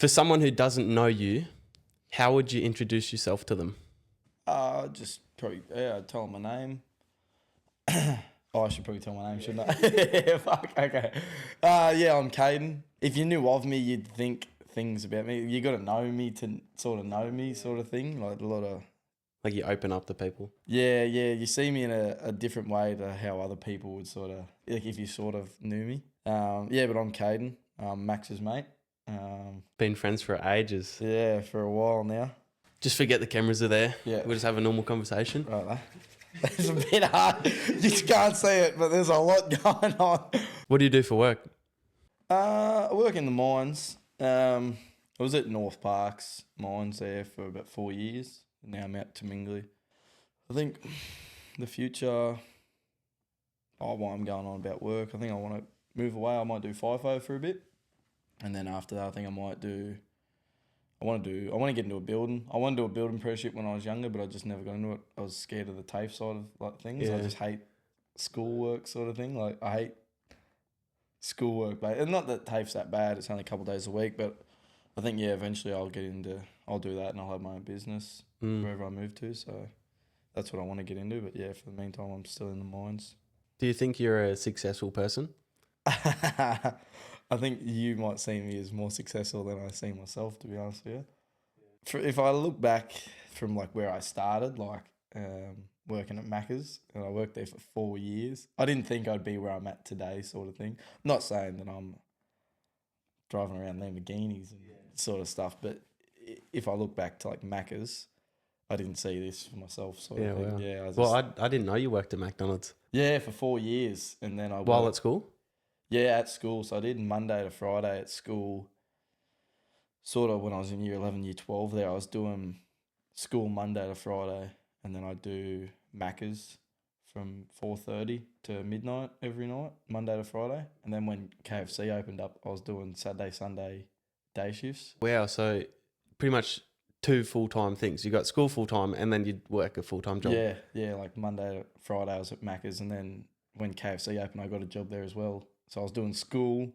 For someone who doesn't know you, how would you introduce yourself to them? Just probably, I'd tell them my name. I should probably tell my name, shouldn't I? Fuck, okay. Yeah, I'm Cayden. If you knew of me, you'd think things about me. You got to know me to sort of know me, sort of thing. Like a lot of... Like you open up to people. Yeah. You see me in a different way to how other people would sort of... Like if you sort of knew me. Yeah, but I'm Cayden. Max's mate. Been friends for ages. Yeah, for a while now. Just forget the cameras are there. Yeah. We'll just have a normal conversation. Right. It's a bit hard. You can't see it, but there's a lot going on. What do you do for work? I work in the mines. I was at North Parks mines there for about 4 years. Now I'm out to Mingley. I think the future, while I'm going on about work, I think I want to move away. I might do FIFO for a bit. And then after that, I think I want to get into a building. I wanted to do a building apprenticeship when I was younger, but I just never got into it. I was scared of the TAFE side of like things. Yeah. I just hate schoolwork sort of thing. Like I hate schoolwork, but and not that TAFE's that bad. It's only a couple of days a week, but I think eventually I'll do that and I'll have my own business wherever I move to. So that's what I want to get into. But yeah, for the meantime, I'm still in the mines. Do you think you're a successful person? I think you might see me as more successful than I see myself, to be honest with you. If I look back from like where I started, like working at Macca's, and I worked there for 4 years, I didn't think I'd be where I'm at today, sort of thing. I'm not saying that I'm driving around Lamborghinis and sort of stuff, but if I look back to like Macca's, I didn't see this for myself, sort of thing. Wow. Yeah, I didn't know you worked at McDonald's. Yeah, for 4 years, and then While at school? Yeah, at school. So I did Monday to Friday at school. Sort of when I was in year 11, year 12 there, I was doing school Monday to Friday, and then I do Macca's from 4:30 to midnight every night, Monday to Friday. And then when KFC opened up, I was doing Saturday, Sunday day shifts. Wow, so pretty much 2 full-time things. You got school full-time and then you'd work a full-time job. Yeah, like Monday to Friday I was at Macca's, and then when KFC opened, I got a job there as well. So I was doing school,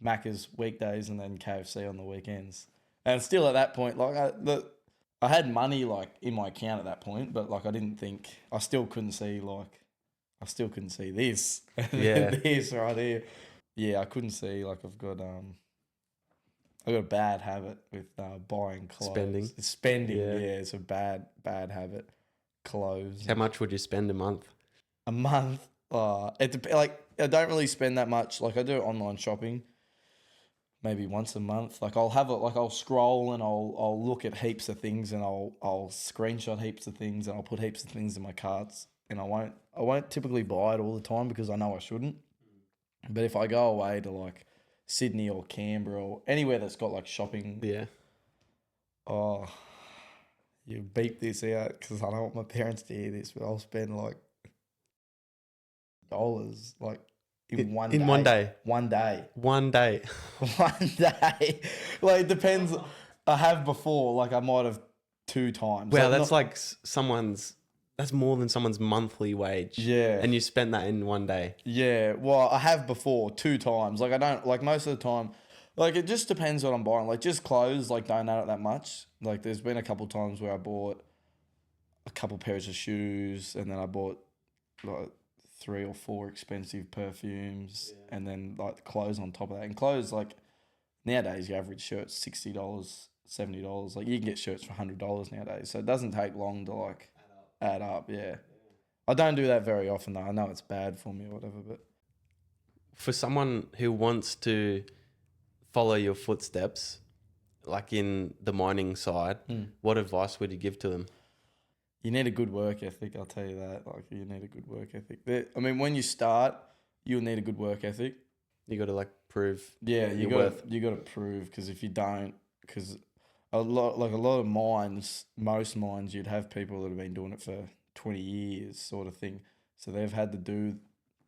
Macca's weekdays, and then KFC on the weekends. And still at that point, like I had money like in my account at that point, but like I still couldn't see this. Yeah. This right here. Yeah, I couldn't see like I've got a bad habit with buying clothes. Spending, yeah, it's a bad habit. Clothes. How much would you spend a month? A month? Like I don't really spend that much. Like I do online shopping maybe once a month. Like I'll scroll and I'll look at heaps of things, and I'll screenshot heaps of things, and I'll put heaps of things in my carts, and I won't typically buy it all the time because I know I shouldn't. But if I go away to like Sydney or Canberra or anywhere that's got like shopping, you beep this out because I don't want my parents to hear this, but I'll spend like dollars like in one day. One day. One day. One day. One day. Like it depends. I have before, like I might have 2 times. Wow, like, that's more than someone's monthly wage. Yeah. And you spend that in one day. Yeah. Well, I have before 2 times. Like I don't, like most of the time, like it just depends what I'm buying. Like just clothes, like don't add it that much. Like there's been a couple times where I bought a couple pairs of shoes, and then I bought like 3 or 4 expensive perfumes, and then like clothes on top of that. And clothes, like nowadays, your average shirt's $60, $70. Like you can get shirts for $100 nowadays. So it doesn't take long to like add up. Yeah. I don't do that very often though. I know it's bad for me or whatever, but For someone who wants to follow your footsteps, like in the mining side, what advice would you give to them? you need a good work ethic, I'll tell you that. Like, you need a good work ethic. I mean, when you start, you'll need a good work ethic. You got to like prove. Yeah, you got to prove, because if you don't, because a lot of mines, most mines, you'd have people that have been doing it for 20 years, sort of thing. So they've had to do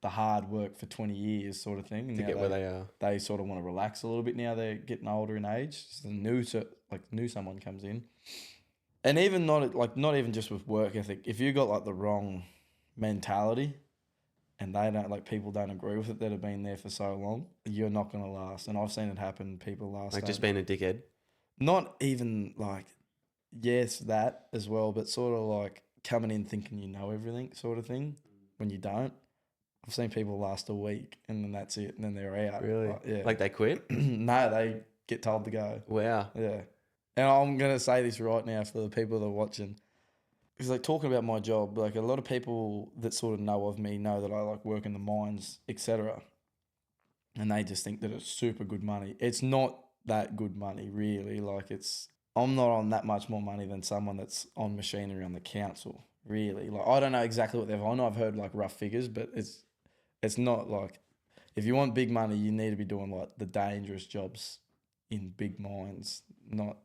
the hard work for 20 years, sort of thing. And to get where they are. They sort of want to relax a little bit now. They're getting older in age. So new someone comes in. And even not even just with work ethic. If you got like the wrong mentality and they don't, like, people don't agree with it that have been there for so long, you're not going to last. And I've seen it happen. People last. Like just being a dickhead. Not even like, yes, that as well, but sort of like coming in thinking you know everything sort of thing when you don't. I've seen people last a week and then that's it, and then they're out. Really? Yeah. Like they quit? No, they get told to go. Wow. Yeah. And I'm going to say this right now for the people that are watching. Because, like, talking about my job, like, a lot of people that sort of know of me know that I, like, work in the mines, etc. And they just think that it's super good money. It's not that good money, really. Like, I'm not on that much more money than someone that's on machinery on the council, really. Like, I don't know exactly what they're on. I've heard, like, rough figures, but it's not, like, if you want big money, you need to be doing, like, the dangerous jobs in big mines, not...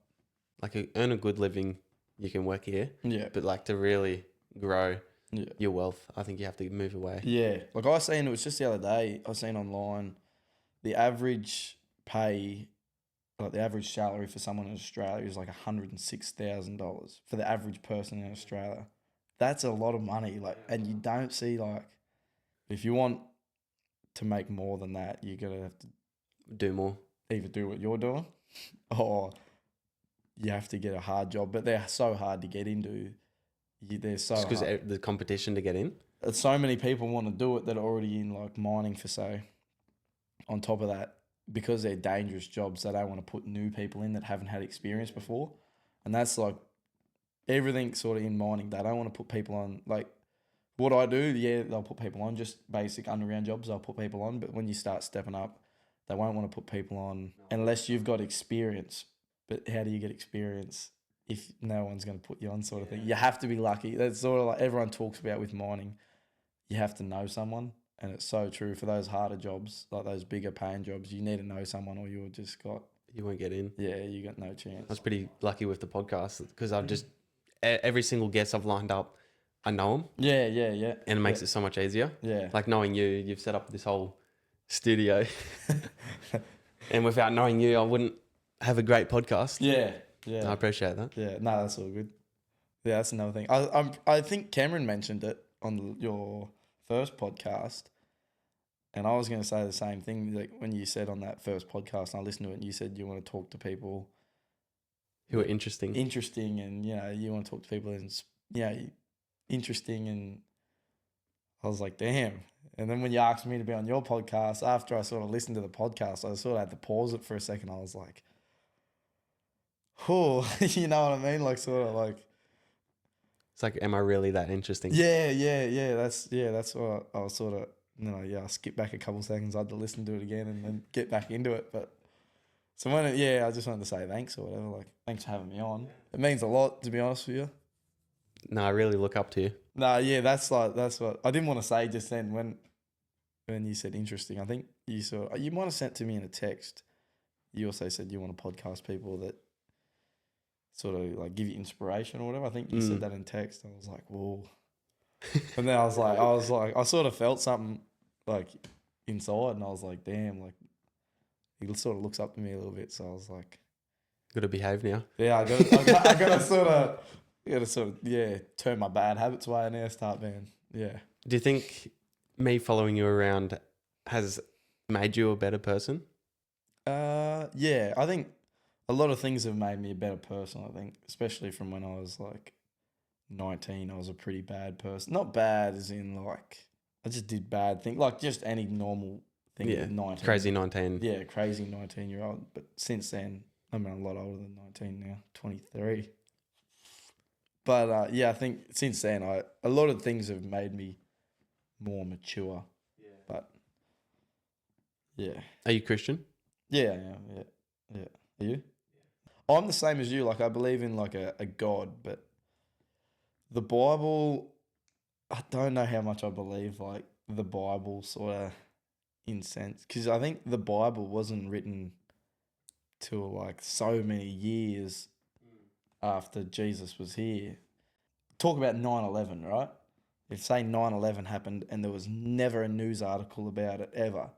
Like earn a good living, you can work here. Yeah. But like to really grow Yeah. your wealth, I think you have to move away. Yeah. Like I seen, it was just the other day, I seen online, the average pay, like the average salary for someone in Australia is like $106,000 for the average person in Australia. That's a lot of money. Like, and you don't see, like, if you want to make more than that, you're going to have to Do more. either do what you're doing or you have to get a hard job. But they're so hard to get into. They're so Just because hard. the competition to get in. So many people want to do it that are already in, like, mining for, say. On top of that, because they're dangerous jobs, they don't want to put new people in that haven't had experience before. And that's like everything sort of in mining. They don't want to put people on, like, what I do, yeah, they'll put people on, just basic underground jobs, they'll put people on. But when you start stepping up, they won't want to put people on unless you've got experience. But how do you get experience if no one's going to put you on, sort of thing? You have to be lucky. That's sort of like everyone talks about with mining. You have to know someone. And it's so true for those harder jobs, like those bigger paying jobs. You need to know someone, or you won't get in. Yeah, you got no chance. I was pretty lucky with the podcast because I've just every single guest I've lined up, I know them. Yeah. And it makes it so much easier. Yeah. Like knowing you've set up this whole studio, and without knowing you, I wouldn't have a great podcast. Yeah. I appreciate that. Yeah, no, that's all good. Yeah, that's another thing. I think Cameron mentioned it on your first podcast, and I was going to say the same thing. Like when you said on that first podcast, and I listened to it, and you said you want to talk to people who are interesting, and you want to talk to people and interesting, and I was like, damn. And then when you asked me to be on your podcast, after I sort of listened to the podcast, I sort of had to pause it for a second. I was like, oh, you know what I mean? Like sort of like. It's like, am I really that interesting? Yeah. That's what I was sort of, I skipped back a couple of seconds. I had to listen to it again and then get back into it. But so I just wanted to say thanks or whatever. Like, thanks for having me on. It means a lot, to be honest with you. No, I really look up to you. No, yeah, that's what I didn't want to say just then when you said interesting. I think you might have sent to me in a text. You also said you want to podcast people that sort of like give you inspiration or whatever. I think you said that in text. I was like, whoa. And then I sort of felt something like inside, and I was like, damn, like he sort of looks up to me a little bit. So I was like, got to behave now. Yeah, I got to sort of turn my bad habits away and now start being Do you think me following you around has made you a better person? Yeah, I think a lot of things have made me a better person, I think, especially from when I was like 19. I was a pretty bad person. Not bad as in like I just did bad things, like just any normal thing at 19. Crazy 19. Yeah, crazy 19-year-old. But since then, I'm a lot older than 19 now, 23. But I think since then, a lot of things have made me more mature. Yeah. But yeah. Are you Christian? Yeah, yeah. Are you? I'm the same as you. Like, I believe in like a God, but the Bible, I don't know how much I believe like the Bible sort of in sense, because I think the Bible wasn't written till like so many years after Jesus was here. Talk about 9/11, right? If say 9/11 happened and there was never a news article about it ever,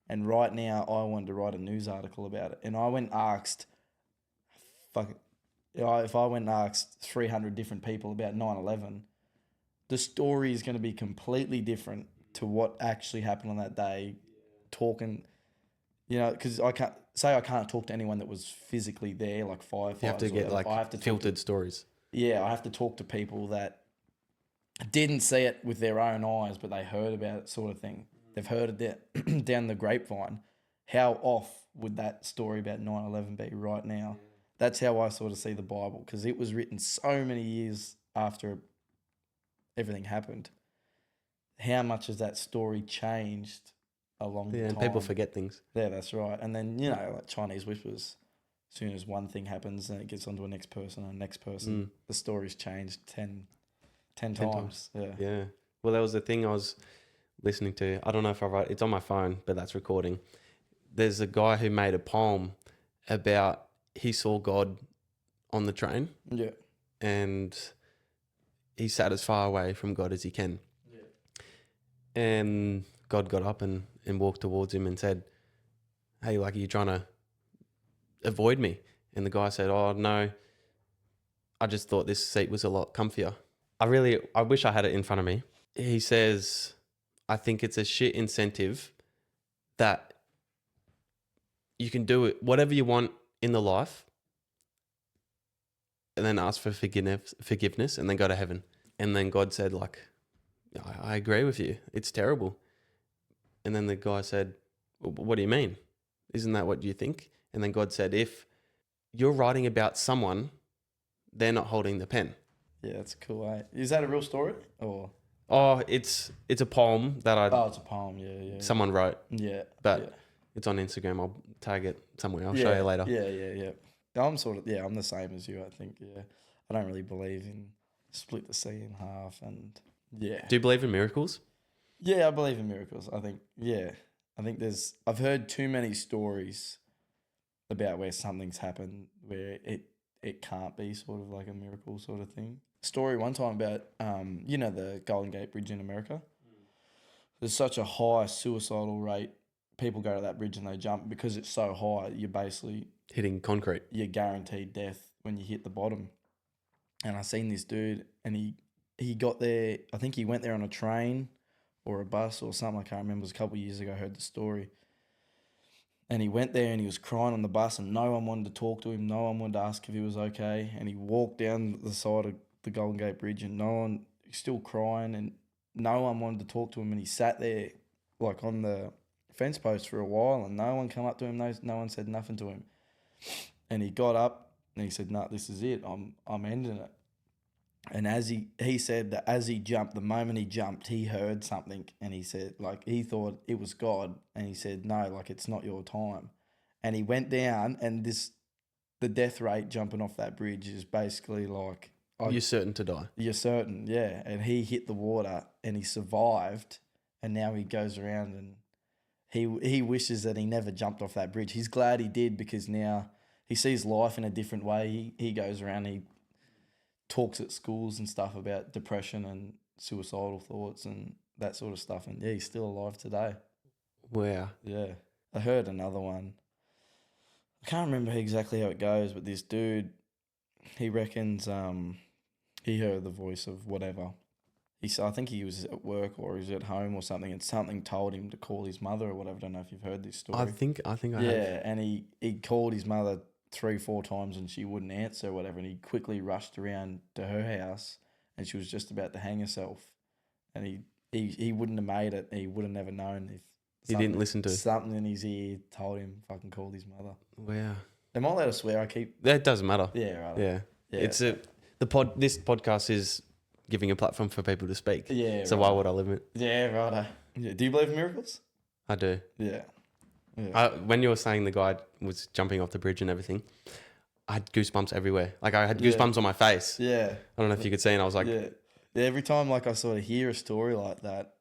and right now I wanted to write a news article about it, and I went and asked, if I went and asked 300 different people about 9/11, the story is going to be completely different to what actually happened on that day, talking, you know, because I can't talk to anyone that was physically there, like firefighters. You have to get like I have to filtered stories. Yeah, I have to talk to people that didn't see it with their own eyes, but they heard about it, sort of thing. They've heard it down the grapevine. How off would that story about 9/11 be right now? That's how I sort of see the Bible, because it was written so many years after everything happened. How much has that story changed along the Yeah, and time? people forget things. Yeah, that's right. And then, you know, like Chinese whispers, as soon as one thing happens, then it gets onto a next person and next person. The story's changed 10 times. Yeah. Yeah. Well, that was the thing I was listening to. I don't know if I wrote it's on my phone, but that's recording. There's a guy who made a poem about he saw God on the train. Yeah. And he sat as far away from God as he can. Yeah. And God got up and walked towards him and said, "Hey, like, are you trying to avoid me?" And the guy said, "Oh, no, I just thought this seat was a lot comfier." I wish I had it in front of me. He says, "I think it's a shit incentive that you can do it, whatever you want in the life, and then ask for forgiveness and then go to heaven." And then God said, like, I agree with you. It's terrible. And then the guy said, "What do you mean? Isn't that what you think?" And then God said, "If you're writing about someone, they're not holding the pen." Yeah, that's cool. Eh? Is that a real story? Or Oh, it's a poem that it's a poem. Yeah. someone wrote. Yeah. But it's on Instagram. I'll tag it somewhere. I'll Yeah, show you later. Yeah. I'm I'm the same as you, I think. Yeah. I don't really believe in split the sea in half, and yeah. Do you believe in miracles? Yeah, I believe in miracles. I think I've heard too many stories about where something's happened where it can't be sort of like a miracle sort of thing. Story one time about you know, the Golden Gate Bridge in America. There's such a high suicidal rate. People go to that bridge and they jump because it's so high. You're basically Hitting concrete. You're guaranteed death when you hit the bottom. And I seen this dude, and he got there. I think he went there on a train or a bus or something. I can't remember. It was a couple of years ago. I heard the story. And he went there and he was crying on the bus, and no one wanted to talk to him. No one wanted to ask if he was okay. And he walked down the side of the Golden Gate Bridge, and he's still crying, and no one wanted to talk to him. And he sat there like on the fence post for a while, and no one come up to him. No one said nothing to him. And he got up and he said, "No, this is it. I'm ending it." And as he said that as he jumped, the moment he jumped, he heard something, and he said, like, he thought it was God, and he said, "No, like, it's not your time." And he went down, and the death rate jumping off that bridge is basically like, you're certain to die. You're certain, yeah. And he hit the water and he survived, and now he goes around and he wishes that he never jumped off that bridge. He's glad he did, because now he sees life in a different way. He goes around, he talks at schools and stuff about depression and suicidal thoughts and that sort of stuff. And yeah, he's still alive today. Wow. Yeah. I heard another one. I can't remember exactly how it goes, but this dude, he reckons he heard the voice of whatever. I think he was at work or he was at home or something, and something told him to call his mother or whatever. I don't know if you've heard this story. I think I have. Yeah, and he called his mother 3-4 times and she wouldn't answer or whatever, and he quickly rushed around to her house, and she was just about to hang herself, and he wouldn't have made it. He would have never known if he didn't listen to something in his ear told him fucking called his mother. Wow. Am I allowed to swear? That doesn't matter. Yeah, right. Yeah. It's this podcast is giving a platform for people to speak. Yeah. So why would I limit? Yeah, right. Yeah. Do you believe in miracles? I do. Yeah. When you were saying the guy was jumping off the bridge and everything, I had goosebumps everywhere. Like, I had goosebumps on my face. Yeah. I don't know if you could see, and I was like... Yeah. Every time, like, I sort of hear a story like that,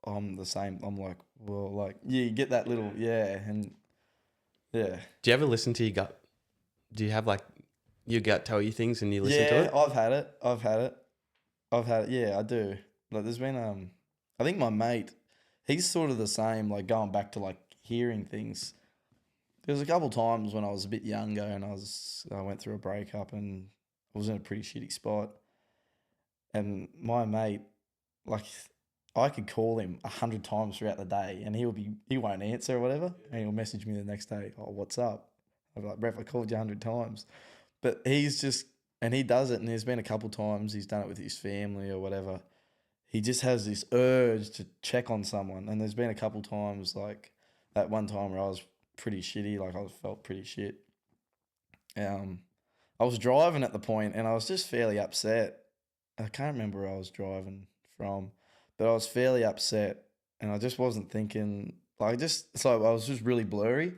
I'm the same. I'm like, well, like, yeah, you get that little, and yeah. Do you ever listen to your gut? Do you have, like, your gut tell you things and you listen to it? Yeah, I've had it. Yeah, I do. Like, there's been, I think my mate, he's sort of the same, like, going back to, like, hearing things. There was a couple times when I was a bit younger and I went through a breakup and I was in a pretty shitty spot. And my mate, like, I could call him 100 times throughout the day, and he won't answer or whatever, and he'll message me the next day. Oh, what's up? I'm like, Ref, I called you 100 times, but he's just, and he does it, and there's been a couple times he's done it with his family or whatever. He just has this urge to check on someone, and there's been a couple times like that one time where I was pretty shitty, like I felt pretty shit. I was driving at the point, and I was just fairly upset. I can't remember where I was driving from, but I was fairly upset, and I just wasn't thinking, like, so I was just really blurry.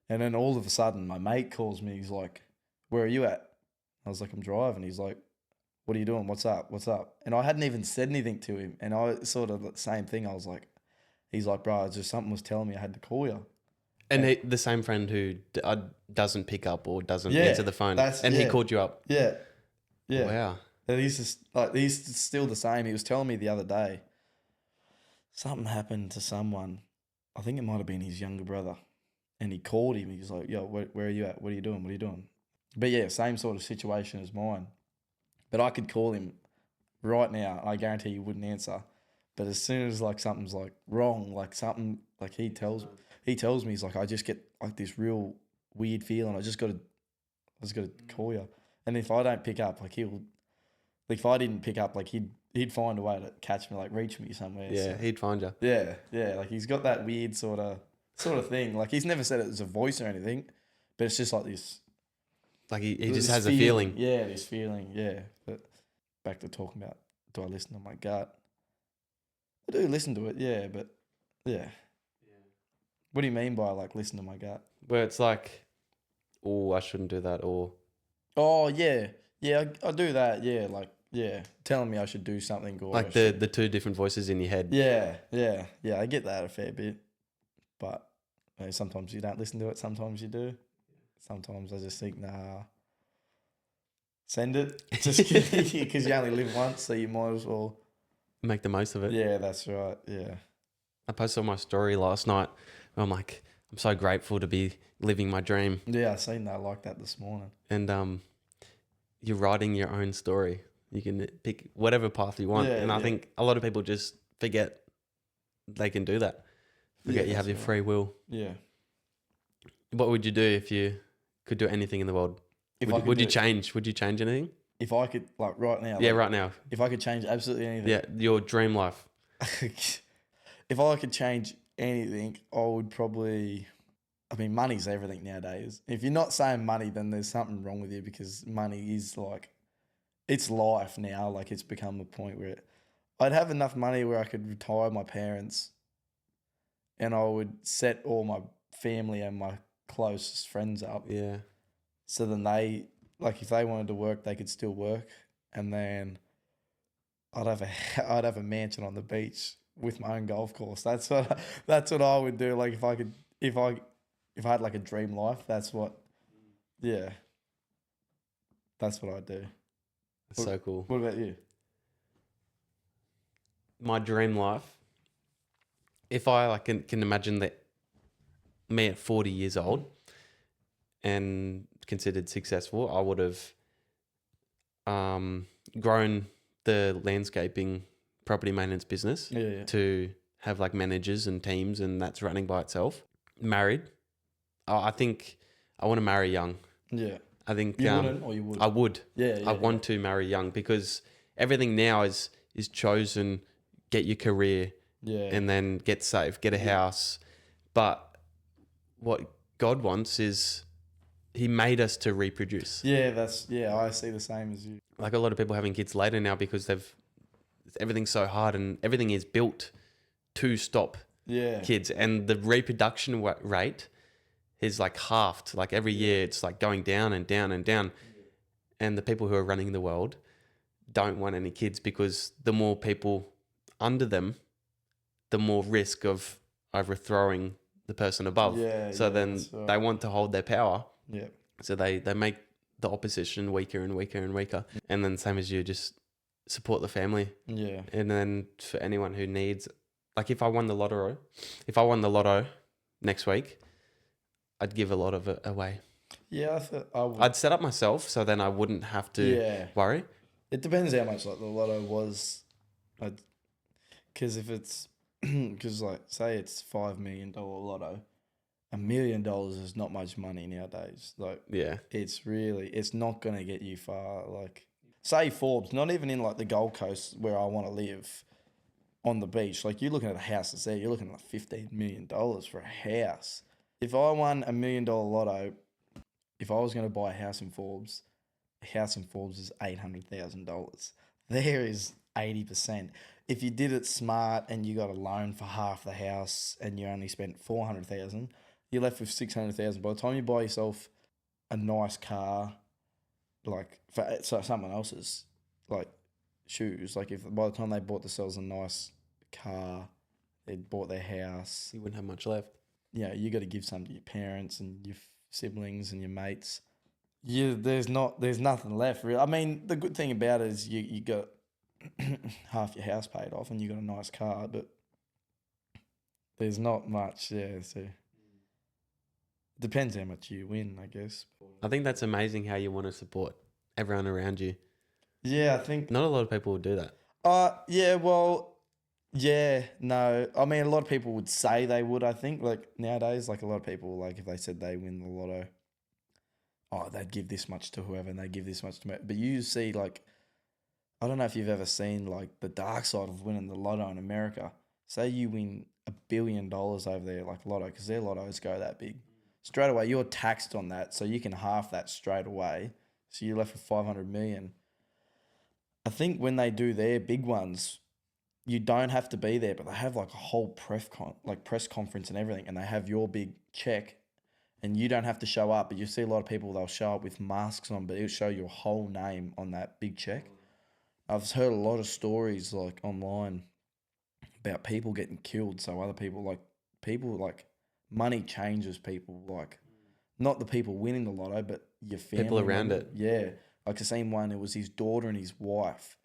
And then all of a sudden, my mate calls me. He's like, "Where are you at?" I was like, "I'm driving." He's like, "What are you doing? What's up? What's up?" And I hadn't even said anything to him. And I sort of the same thing. I was like, he's like, "Bro, it's just something was telling me I had to call you." And the same friend who doesn't pick up or doesn't Yeah, answer the phone, and he called you up. Yeah. Yeah. Wow. And he's just like, he's still the same. He was telling me the other day, something happened to someone. I think it might have been his younger brother. And he called him. He was like, "Yo, where are you at? What are you doing? What are you doing?" But yeah, same sort of situation as mine. But I could call him right now. I guarantee you wouldn't answer. But as soon as like something's like wrong, like something like he tells me, he's like, I just get like this real weird feeling. I just got to call you. And if I don't pick up, like if I didn't pick up, like he'd find a way to catch me, like reach me somewhere. Yeah, so. he'd find you. Yeah. Like he's got that weird sort of thing. Like he's never said it as a voice or anything, but it's just like this. Like he just has a feeling. Yeah, this feeling. Yeah. But back to talking about, do I listen to my gut? I do listen to it. Yeah, but yeah. What do you mean by like listen to my gut? Where it's like, oh, I shouldn't do that, or oh yeah, I do that. Yeah, like telling me I should do something, or like the two different voices in your head. Yeah. I get that a fair bit, but sometimes you don't listen to it. Sometimes you do. Sometimes I just think, nah, send it. Just because you only live once, so you might as well Make the most of it. Yeah, that's right. Yeah. I posted on my story last night. I'm like, I'm so grateful to be living my dream. Yeah, I seen that. I like that this morning. And you're writing your own story. You can pick whatever path you want. And I think a lot of people just forget they can do that. Forget you have your free will. Yeah. What would you do if you could do anything in the world? Would you change? Would you change anything? If I could, like right now. Yeah, right now. If I could change absolutely anything. Yeah, your dream life. If I could change anything, I would probably. I mean, money's everything nowadays. If you're not saying money, then there's something wrong with you, because money is like, it's life now. Like it's become a point where I'd have enough money where I could retire my parents, and I would set all my family and my closest friends up. Yeah. So then they, like, if they wanted to work, they could still work, and then I'd have a mansion on the beach with my own golf course. That's what I would do. Like if I had like a dream life, that's what I'd do. That's so cool. What about you? My dream life, if I like can imagine that me at 40 years old and considered successful, I would have grown the landscaping property maintenance business to have like managers and teams, and that's running by itself. Married. I think I want to marry young. Yeah. I think you wouldn't, or you would. I would. Yeah. I want to marry young, because everything now is chosen. Get your career, and then get safe, get a house. But what God wants is He made us to reproduce. Yeah, I see the same as you. Like a lot of people having kids later now because everything's so hard, and everything is built to stop kids, and the reproduction rate is like halved. Like every year it's like going down and down and down. And the people who are running the world don't want any kids, because the more people under them, the more risk of overthrowing the person above. So then they want to hold their power. Yeah. So they make the opposition weaker and weaker and weaker. And then same as you, just support the family. Yeah. And then for anyone who needs, like if I won the lotto next week, I'd give a lot of it away. Yeah, I would. I'd set up myself so then I wouldn't have to worry. It depends how much like the lotto was. Because if it's, because like, say it's $5 million lotto, $1 million is not much money nowadays. Like, Yeah. it's not going to get you far. Like, say Forbes, not even in like the Gold Coast where I want to live on the beach. Like, you're looking at a house that's there, you're looking at like $15 million for a house. If I won $1 million lotto, if I was going to buy a house in Forbes, a house in Forbes is $800,000. There is 80%. If you did it smart and you got a loan for half the house and you only spent $400,000, you're left with $600,000. By the time you buy yourself a nice car, like for someone else's, like shoes, like if by the time they bought themselves a nice car, they'd bought their house, You wouldn't have much left. yeah, you got to give some to your parents and your siblings and your mates. There's nothing left really. I mean, the good thing about it is you got half your house paid off and you got a nice car, but there's not much. Yeah, so depends how much you win, I guess. I think that's amazing how you want to support everyone around you. Yeah, I think. Not a lot of people would do that. Yeah, well, yeah, no. I mean, a lot of people would say they would. I think like nowadays, like a lot of people, like if they said they win the lotto, oh, they'd give this much to whoever and they give this much to me. But you see, like, I don't know if you've ever seen like the dark side of winning the lotto in America. Say you win $1 billion over there, like lotto, because their lottos go that big. Straight away, you're taxed on that, so you can half that straight away. So you're left with 500 million. I think when they do their big ones, you don't have to be there, but they have like a whole press conference and everything, and they have your big check, and you don't have to show up. But you see a lot of people, they'll show up with masks on, but it'll show your whole name on that big check. I've heard a lot of stories like online about people getting killed. So other people like money changes people, like not the people winning the lotto, but your family. People around it. Yeah. Like I seen one, it was his daughter and his wife.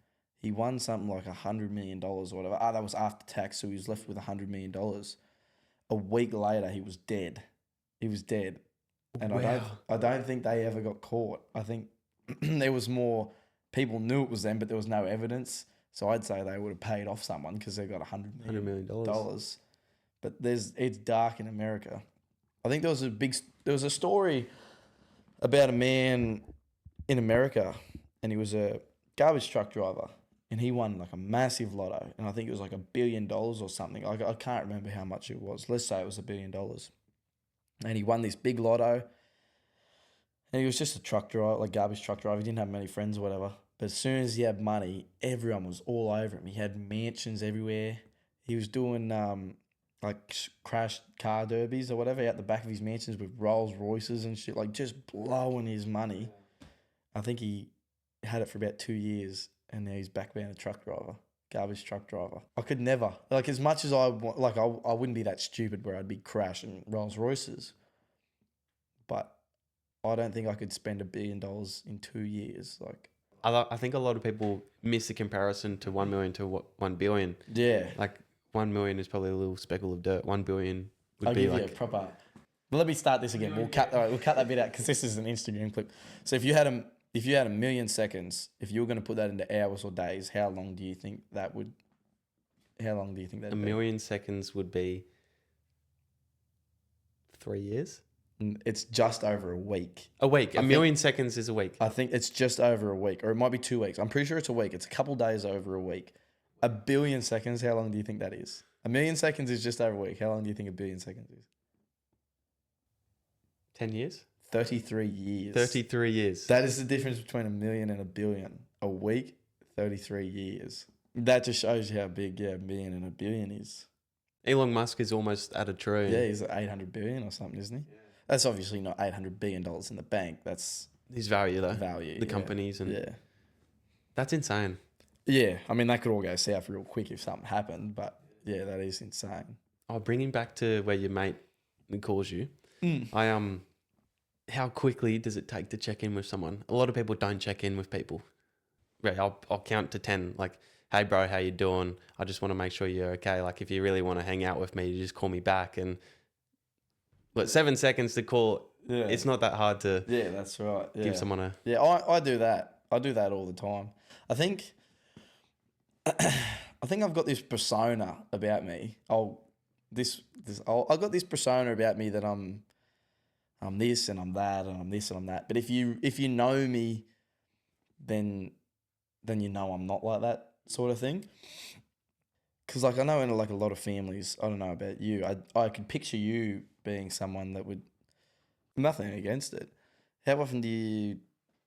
He won something like $100 million or whatever. That was after tax, so he was left with $100 million. A week later, he was dead. He was dead. And Wow. I don't think they ever got caught. I think there was more people knew it was them, but there was no evidence. So I'd say they would have paid off someone because they got $100 million. But it's dark in America. I think there was a story about a man in America, and he was a garbage truck driver, and he won like a massive lotto, and I think it was like $1 billion or something. I can't remember how much it was. Let's say it was $1 billion, and he won this big lotto. And he was just a truck driver, like garbage truck driver. He didn't have many friends or whatever. But as soon as he had money, everyone was all over him. He had mansions everywhere. He was doing like crashed car derbies or whatever out the back of his mansions with Rolls Royces and shit, like just blowing his money. I think he had it for about 2 years, and now he's back being a truck driver, garbage truck driver. I could never, like as much as I want, like I wouldn't be that stupid where I'd be crashing Rolls Royces, but I don't think I could spend $1 billion in 2 years. Like, I think a lot of people miss the comparison to 1 million to 1 billion. yeah, Like 1 million is probably a little speckle of dirt. 1 billion would I'll be give like you a proper. Well, let me start this again. We'll cut that bit out because this is an Instagram clip. So if you had a million seconds, if you were going to put that into hours or days, how long do you think that would? How long do you think that? a million seconds would be 3 years. It's just over a week. A week. A million seconds is a week. I think it's just over a week, or it might be 2 weeks. I'm pretty sure it's a week. It's a couple days over a week. 1 billion seconds. How long do you think that is? 1 million seconds is just over a week. How long do you think 1 billion seconds is? 10 years. 33 years. 33 years. That is the difference between 1 million and 1 billion. A week, 33 years. That just shows you how big, 1 million and 1 billion is. Elon Musk is almost at a trillion. Yeah, he's at 800 billion or something, isn't he? Yeah. That's obviously not $800 billion in the bank. That's his value, though. Value. The companies and yeah. That's insane. Yeah, I mean, that could all go south real quick if something happened, but yeah, that is insane. Oh, bringing back to where your mate calls you. How quickly does it take to check in with someone? A lot of people don't check in with people. Right, I'll count to 10. Like, hey, bro, how you doing? I just want to make sure you're okay. Like, if you really want to hang out with me, you just call me back. But 7 seconds to call, it's not that hard to that's right. Yeah. give someone a... Yeah, I do that. I do that all the time. I think I think I've got this persona about me. I got this persona about me that I'm this and I'm that and I'm this and I'm that. But if you know me, then you know I'm not like that sort of thing. Because like I know in like a lot of families, I don't know about you, I could picture you being someone that would, nothing against it. How often do you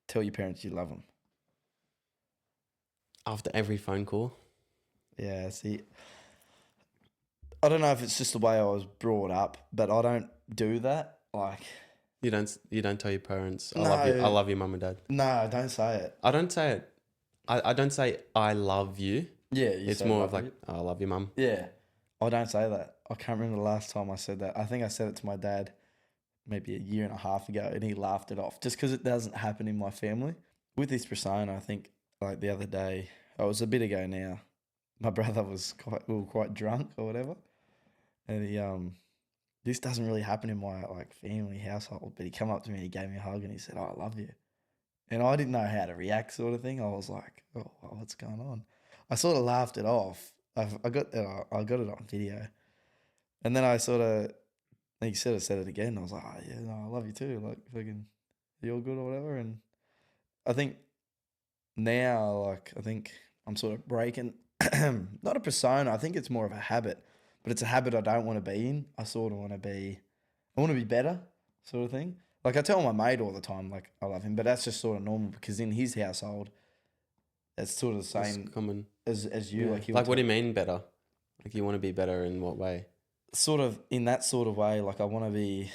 tell your parents you love them? After every phone call. Yeah, see, I don't know if it's just the way I was brought up, but I don't do that. Like, You don't tell your parents, I no, love you, mum and dad. no, don't say it. I don't say it. I don't say I love you. Yeah, you It's say more love of like, you. I love you, mum. Yeah, I don't say that. I can't remember the last time I said that. I think I said it to my dad maybe a year and a half ago, and he laughed it off just because it doesn't happen in my family. With this persona, I think like the other day, it was a bit ago now. My brother was we were quite drunk or whatever, and he this doesn't really happen in my like family household, but he came up to me and he gave me a hug and he said, "Oh, I love you," and I didn't know how to react, sort of thing. I was like, "Oh, what's going on?" I sort of laughed it off. I got it on video, and then I sort of he sort of said it again. I was like, "Oh yeah, no, I love you too. Like, fucking, you all good or whatever." And I think now, like, I think I'm sort of breaking not a persona. I think it's more of a habit, but it's a habit I don't want to be in. I sort of want to be, I want to be better, sort of thing. Like I tell my mate all the time, like I love him, but that's just sort of normal because in his household, it's sort of the It's same common. as you. Yeah. Like Like, what do you mean better? Like, you want to be better in what way? sort of in that sort of way. Like I want to be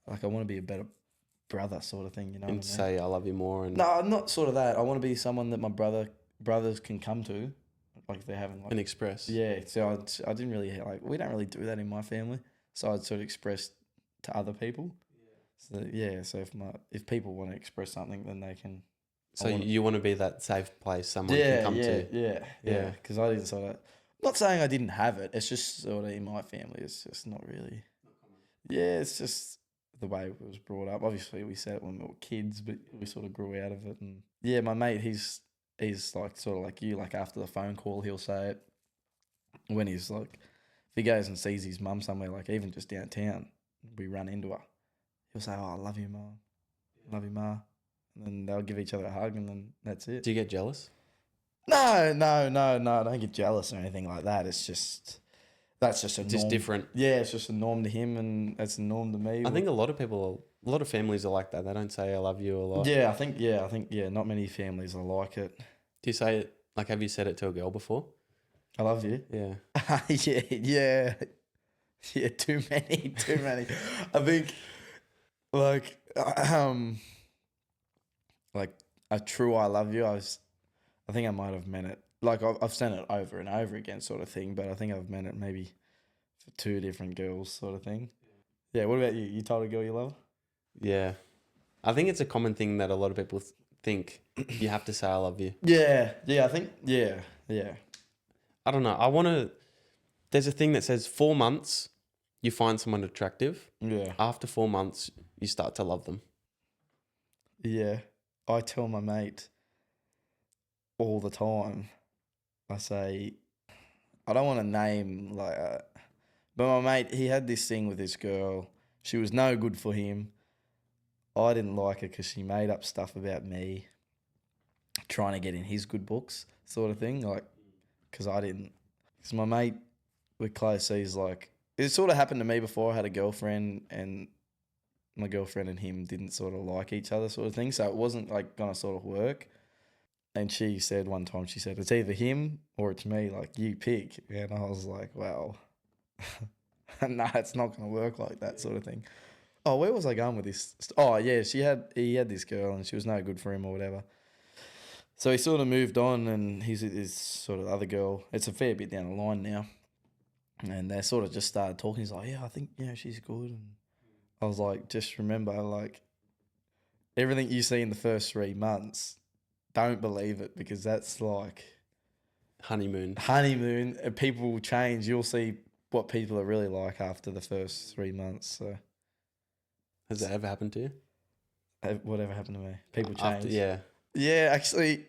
a better brother, sort of thing. You know And what I mean? say I love you more and No, not sort of that. I want to be someone that my brothers can come to, like if they're having like express. yeah. So I didn't really like we don't really do that in my family. So I'd sort of express to other people. So yeah, so if people want to express something, then they can. So you want to be that safe place someone Yeah, can come to. yeah. Yeah. Because I didn't sort of. Not saying I didn't have it. It's just sort of in my family. It's just not really. Yeah, it's just the way it was brought up. Obviously, we said it when we were kids, but we sort of grew out of it. And yeah, my mate, he's like sort of like you. Like after the phone call, he'll say it when he's like, if he goes and sees his mum somewhere, like even just downtown, we run into her. He'll say, "Oh, I love you, mum. Love you, ma." And then they'll give each other a hug, and then that's it. Do you get jealous? No. I don't get jealous or anything like that. It's just that's just a norm. Just different. Yeah, it's just a norm to him, and it's a norm to me. I think a lot of families are like that. They don't say I love you a lot. Yeah, I think not many families are like it. Do you say it, like, have you said it to a girl before? I love you. Yeah. Yeah. Too many. I think like like a true I love you. I think I might have meant it. Like I've sent it over and over again, sort of thing. But I think I've meant it maybe for two different girls, sort of thing. Yeah. What about you? You told a girl you love her? Yeah. I think it's a common thing that a lot of people think you have to say I love you. Yeah. I think yeah. I don't know. There's a thing that says 4 months you find someone attractive. Yeah. After 4 months you start to love them. Yeah. I tell my mate all the time. I say, I don't want to name like, but my mate, he had this thing with this girl. She was no good for him. I didn't like her because she made up stuff about me, trying to get in his good books, sort of thing. Like, because I didn't. Because my mate, we're close. So he's like, it sort of happened to me before. I had a girlfriend, and my girlfriend and him didn't sort of like each other, sort of thing. So it wasn't like gonna sort of work. And she said one time, she said, "It's either him or it's me. Like, you pick." And I was like, "Well, no, it's not gonna work like that," sort of thing. Oh, where was I going with this? Oh, yeah, he had this girl and she was no good for him or whatever. So he sort of moved on, and he's this sort of other girl. It's a fair bit down the line now. And they sort of just started talking. He's like, "Yeah, I think, she's good." And I was like, just remember, like, everything you see in the first 3 months, don't believe it, because that's like Honeymoon. And people will change. You'll see what people are really like after the first 3 months. So Has that ever happened to you? whatever happened to me, people change. Yeah. Yeah, actually,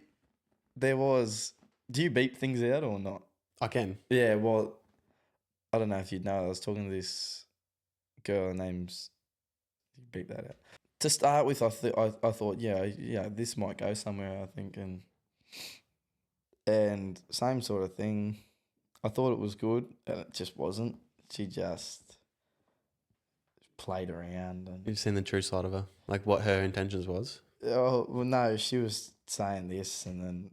there was. Do you beep things out or not? I can. Yeah, well, I don't know if you'd know. I was talking to this girl. Her name's, you beat that out. To start with, I thought, yeah, this might go somewhere. I think, and same sort of thing. I thought it was good, and it just wasn't. She just played around, and You've seen the true side of her, like what her intentions was. oh well, no, she was saying this, and then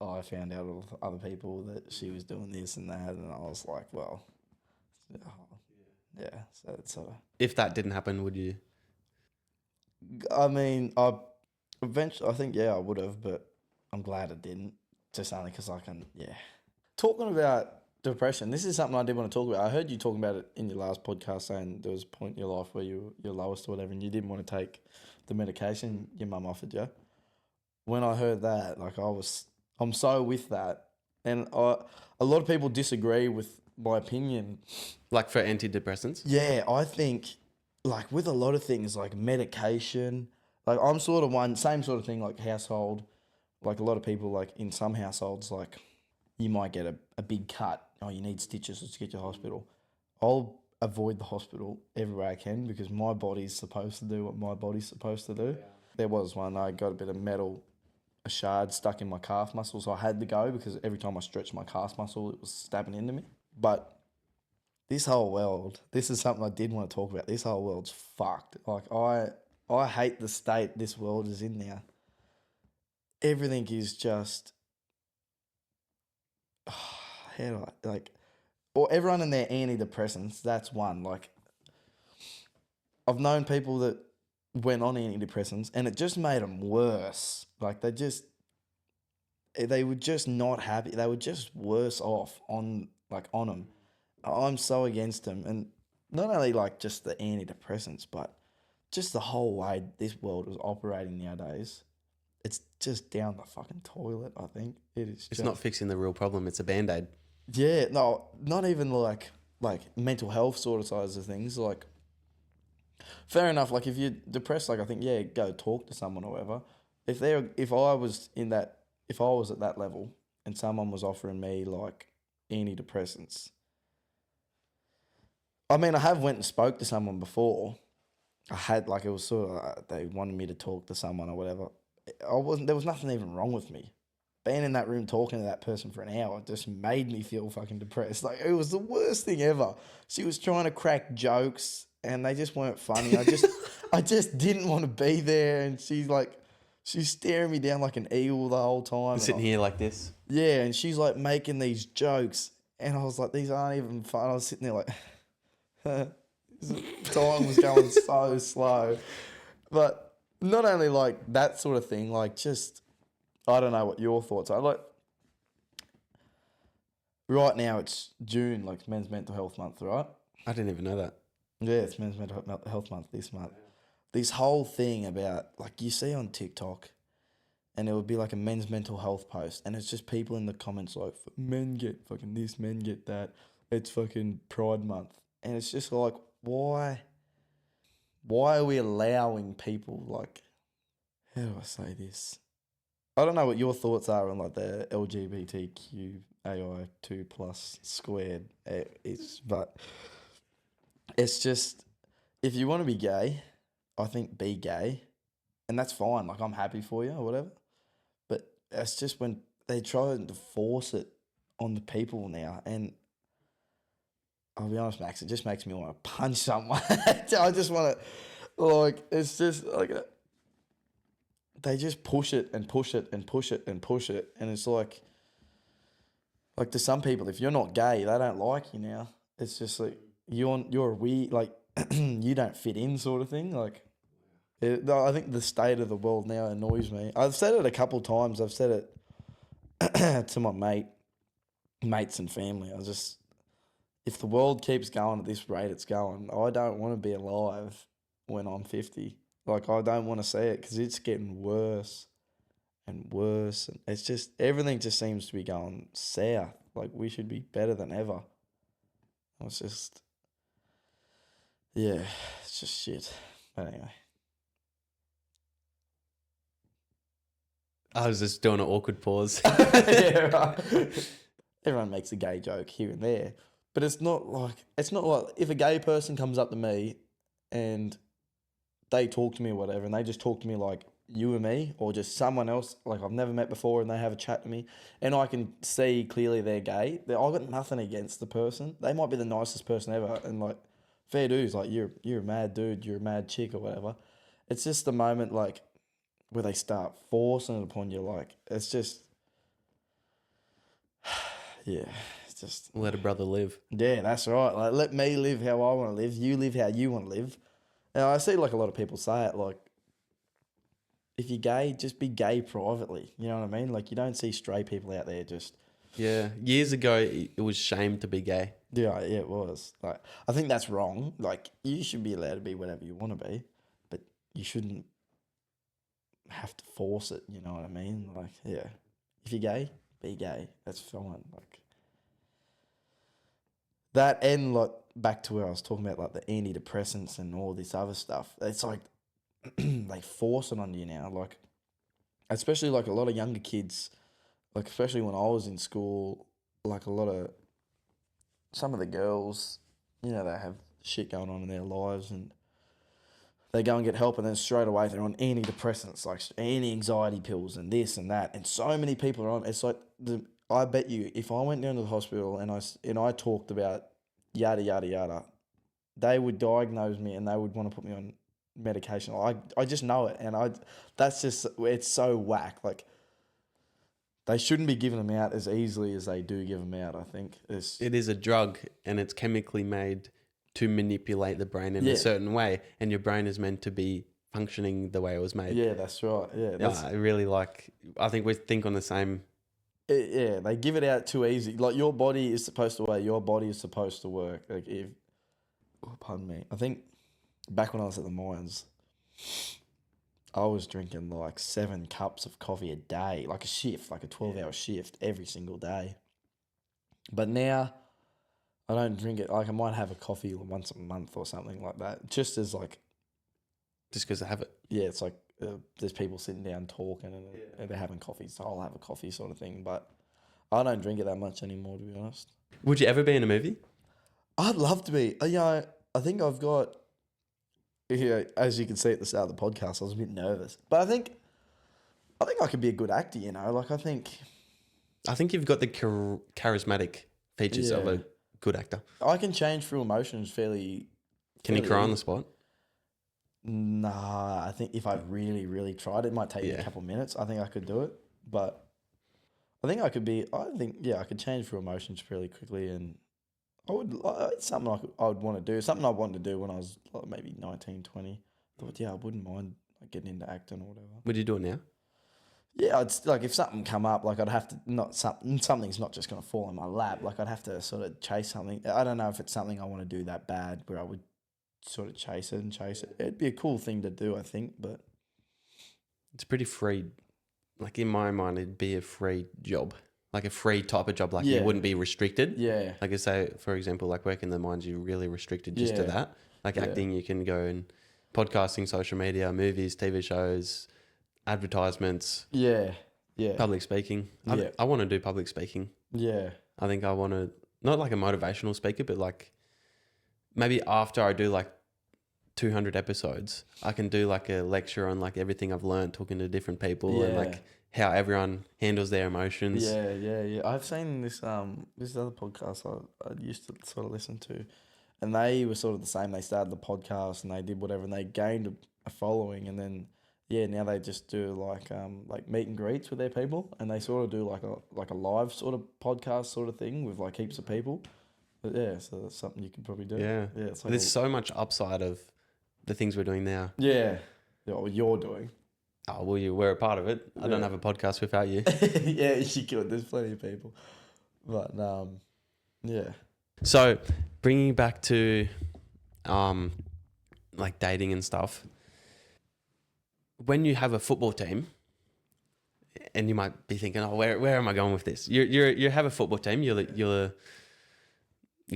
I found out with other people that she was doing this and that, and I was like, well, oh, yeah. So it's sort of. If that didn't happen, would you? I mean, I eventually, I think, yeah, I would have, but I'm glad it didn't. Just only because I can, yeah. Talking about depression, this is something I did want to talk about. I heard you talking about it in your last podcast, saying there was a point in your life where you were your lowest or whatever, and you didn't want to take the medication your mum offered you. When I heard that, like I'm so with that, and a lot of people disagree with my opinion. Like for antidepressants? Yeah, I think like with a lot of things like medication, like I'm sort of one same sort of thing like household. Like a lot of people like in some households like you might get a big cut. Oh, you need stitches, let's get you to hospital. I'll avoid the hospital every way I can because my body's supposed to do what my body's supposed to do. Yeah. There was one, I got a bit of metal, a shard stuck in my calf muscle, so I had to go because every time I stretched my calf muscle, it was stabbing into me. But this whole world, this is something I did want to talk about. This whole world's fucked. Like I hate the state this world is in now. Everything is just how do I like or everyone in their antidepressants, that's one. Like I've known people that went on antidepressants and it just made them worse. Like they were just not happy. They were just worse off on them. I'm so against them, and not only like just the antidepressants, but just the whole way this world was operating nowadays. It's just down the fucking toilet. I think it is. It's not fixing the real problem. It's a Band-Aid. Yeah, no, not even like mental health sort of sides of things. Like, fair enough. Like if you're depressed, like I think go talk to someone or whatever. If I was at that level and someone was offering me like antidepressants. I mean, I have went and spoke to someone before. I had like it was sort of they wanted me to talk to someone or whatever. There was nothing even wrong with me. Being in that room talking to that person for an hour just made me feel fucking depressed. Like it was the worst thing ever. She was trying to crack jokes and they just weren't funny. I just didn't want to be there. And she's staring me down like an eagle the whole time. I'm sitting here like this. Yeah, and she's like making these jokes, and I was like, these aren't even fun. I was sitting there like. Time was going so slow, but not only like that sort of thing, like just I don't know what your thoughts are. Like right now it's June, like Men's Mental Health Month, right? I didn't even know that. Yeah, it's Men's Mental Health Month this month. This whole thing about like you see on TikTok, and it would be like a men's mental health post, and it's just people in the comments like men get fucking this, men get that. It's fucking Pride Month. And it's just like, why are we allowing people like, how do I say this? I don't know what your thoughts are on like the LGBTQAI2 plus squared. But it's just, if you want to be gay, I think be gay, and that's fine. Like I'm happy for you or whatever. But it's just when they try to force it on the people now, and I'll be honest, Max, it just makes me want to punch someone. I just want to, like, it's just like, they just push it and push it and push it and push it. And it's like to some people, if you're not gay, they don't like you now. It's just like, you're weird, like, you don't fit in sort of thing. Like, I think the state of the world now annoys me. I've said it a couple times. I've said it to my mates and family. If the world keeps going at this rate it's going, I don't want to be alive when I'm 50. Like, I don't want to see it because it's getting worse and worse. And it's just, everything just seems to be going south. Like, we should be better than ever. It's just, yeah, it's just shit. But anyway. I was just doing an awkward pause. Yeah, right. everyone makes a gay joke here and there, but it's not like if a gay person comes up to me and they talk to me or whatever, and they just talk to me like you and me, or just someone else like I've never met before, and they have a chat to me, and I can see clearly they're gay. I've got nothing against the person. They might be the nicest person ever, and like fair dues, like you're a mad dude, you're a mad chick or whatever. It's just the moment like where they start forcing it upon you, like it's just yeah, it's just Let a brother live. yeah, that's right. Like let me live how I want to live. You live how you want to live. And I see like a lot of people say it like, if you're gay, just be gay privately. You know what I mean? Like you don't see straight people out there just. Yeah. Years ago, it was shame to be gay. Yeah, it was. Like I think that's wrong. Like you should be allowed to be whatever you want to be, but you shouldn't have to force it. You know what I mean? Like yeah, if you're gay, be gay. That's fine. Like that, and like back to where I was talking about like the antidepressants and all this other stuff. It's like they force it on you now. Like especially like a lot of younger kids, like especially when I was in school, like some of the girls, you know, they have shit going on in their lives and they go and get help, and then straight away they're on antidepressants, like anti-anxiety pills and this and that. And so many people are on. It's like I bet you, if I went down to the hospital and I talked about yada yada yada, they would diagnose me and they would want to put me on medication. I just know it, and it's so whack. Like they shouldn't be giving them out as easily as they do give them out. I think it is a drug, and it's chemically made to manipulate the brain in a certain way, and your brain is meant to be functioning the way it was made. Yeah, that's right. Yeah, I really like. I think we think on the same. Yeah, they give it out too easy. Like your body is supposed to work. Your body is supposed to work. Like pardon me. I think back when I was at the mines, I was drinking like 7 cups of coffee a day, like a shift, like a 12-hour shift every single day. But now I don't drink it. Like I might have a coffee once a month or something like that. Just as like, Just because I have it. yeah, it's like there's people sitting down talking and they're having coffee, so I'll have a coffee sort of thing. But I don't drink it that much anymore, to be honest. Would you ever be in a movie? I'd love to be. Yeah, I think I've got. Yeah, as you can see at the start of the podcast, I was a bit nervous, but I think I could be a good actor. You know, like I think you've got the charismatic features of a good actor. I can change through emotions fairly. Can you cry on the spot? Nah, I think if I really, really tried, it might take me a couple of minutes. I think I could do it, but I think I could be. I could change through emotions fairly quickly, and it's something I would want to do. Something I wanted to do when I was like maybe 19, 20. Thought, I wouldn't mind like getting into acting or whatever. Would you do it now? Yeah, I'd like if something come up, like I'd have to something's not just gonna fall in my lap. Like I'd have to sort of chase something. I don't know if it's something I want to do that bad, where I would sort of chase it. It'd be a cool thing to do, I think, but it's pretty free. Like in my mind, it'd be a free job, like a free type of job. Like you wouldn't be restricted. Yeah. Like I say, for example, like working the mines, you're really restricted just to that. Like acting, you can go and podcasting, social media, movies, TV shows, advertisements. Yeah. Public speaking. I want to do public speaking. Yeah. I think I want to, not like a motivational speaker, but like maybe after I do like 200 episodes, I can do like a lecture on like everything I've learned talking to different people and like how everyone handles their emotions. Yeah. I've seen this other podcast I used to sort of listen to, and they were sort of the same. They started the podcast and they did whatever, and they gained a following, and then now they just do like meet and greets with their people, and they sort of do like a live sort of podcast sort of thing with like heaps of people. But so that's something you could probably do. Yeah. It's like there's so much upside of the things we're doing now. Yeah. What you're doing. Oh, well, we're a part of it. I don't have a podcast without you. Yeah, you could. There's plenty of people. But, yeah. So, bringing back to, like dating and stuff. When you have a football team, and you might be thinking, oh, where am I going with this? You have a football team. You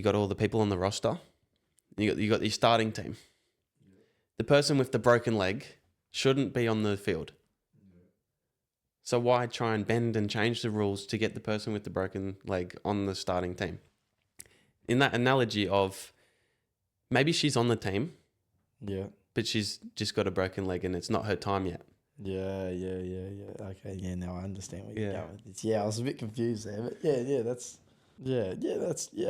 got all the people on the roster. You got your starting team. The person with the broken leg shouldn't be on the field. So why try and bend and change the rules to get the person with the broken leg on the starting team? In that analogy of maybe she's on the team, Yeah. but she's just got a broken leg and it's not her time yet. Yeah. Okay, yeah, now I understand where you're Yeah. going with this. Yeah, I was a bit confused there, but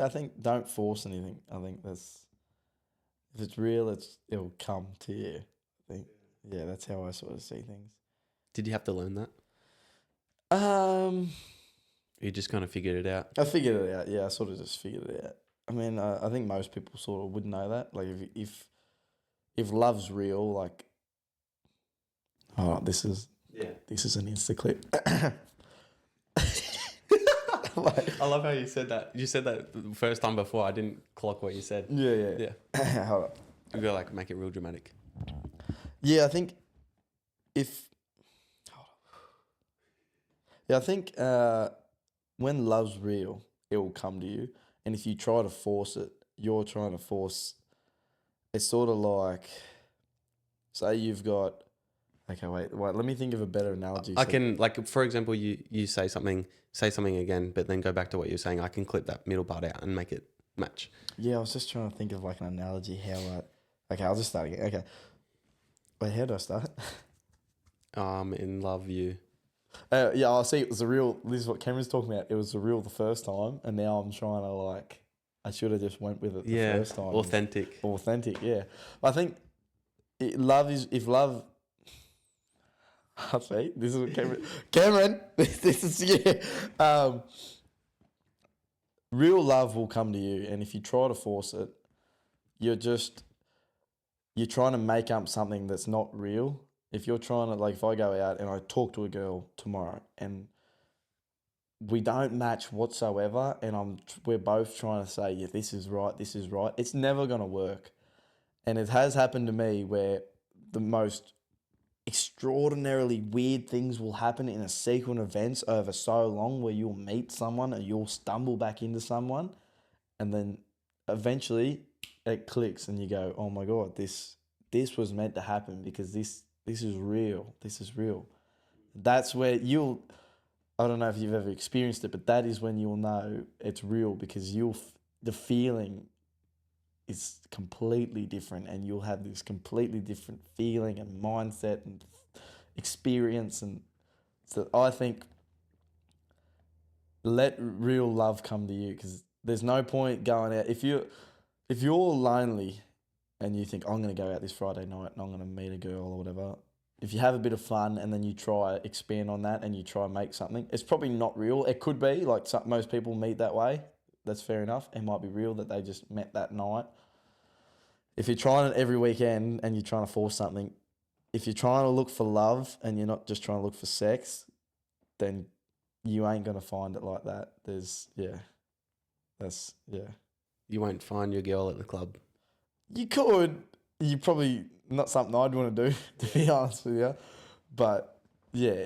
I think don't force anything. I think that's, if it's real, it'll come to you. I think, yeah, that's how I sort of see things. Did you have to learn that? Um, You just kind of figured it out. I figured it out. Yeah, I sort of just figured it out. I mean, I think most people sort of would know that. Like, if love's real, like, oh, this is an Insta clip. I love how you said that. You said that the first time before. I didn't clock what you said. Yeah. Hold up. You gotta like make it real dramatic. Yeah, I think if. Yeah, I think when love's real, it will come to you. And if you try to force it, you're trying to force. It's sort of like, say you've got. Okay, wait. Let me think of a better analogy. I can, like, for example, you say something again, but then go back to what you're saying. I can clip that middle part out and make it match. Yeah, I was just trying to think of like an analogy how okay, I'll just start again. Okay. Wait, how do I start? In love you. Yeah, I see. It was a real. This is what Cameron's talking about. It was a real the first time, and now I'm trying to like. I should have just went with it the first time. Authentic, yeah. I think love is if love. I see. This is what Cameron. This is real love will come to you, and if you try to force it, you're trying to make up something that's not real. If you're trying to, like, if I go out and I talk to a girl tomorrow and we don't match whatsoever, and we're both trying to say, yeah, this is right, it's never going to work. And it has happened to me where the most extraordinarily weird things will happen in a sequence of events over so long, where you'll meet someone or you'll stumble back into someone, and then eventually it clicks and you go, oh my God, this was meant to happen because this is real. This is real. That's where I don't know if you've ever experienced it, but that is when you'll know it's real, because the feeling is completely different, and you'll have this completely different feeling and mindset and experience. And so I think let real love come to you, because there's no point going out. If you're lonely and you think, I'm going to go out this Friday night and I'm going to meet a girl or whatever, if you have a bit of fun and then you try expand on that and you try make something, it's probably not real. It could be like most people meet that way. That's fair enough. It might be real that they just met that night. If you're trying it every weekend and you're trying to force something, if you're trying to look for love and you're not just trying to look for sex, then you ain't going to find it like that. You won't find your girl at the club. You could. You probably not something I'd want to do, to be honest with you. But yeah,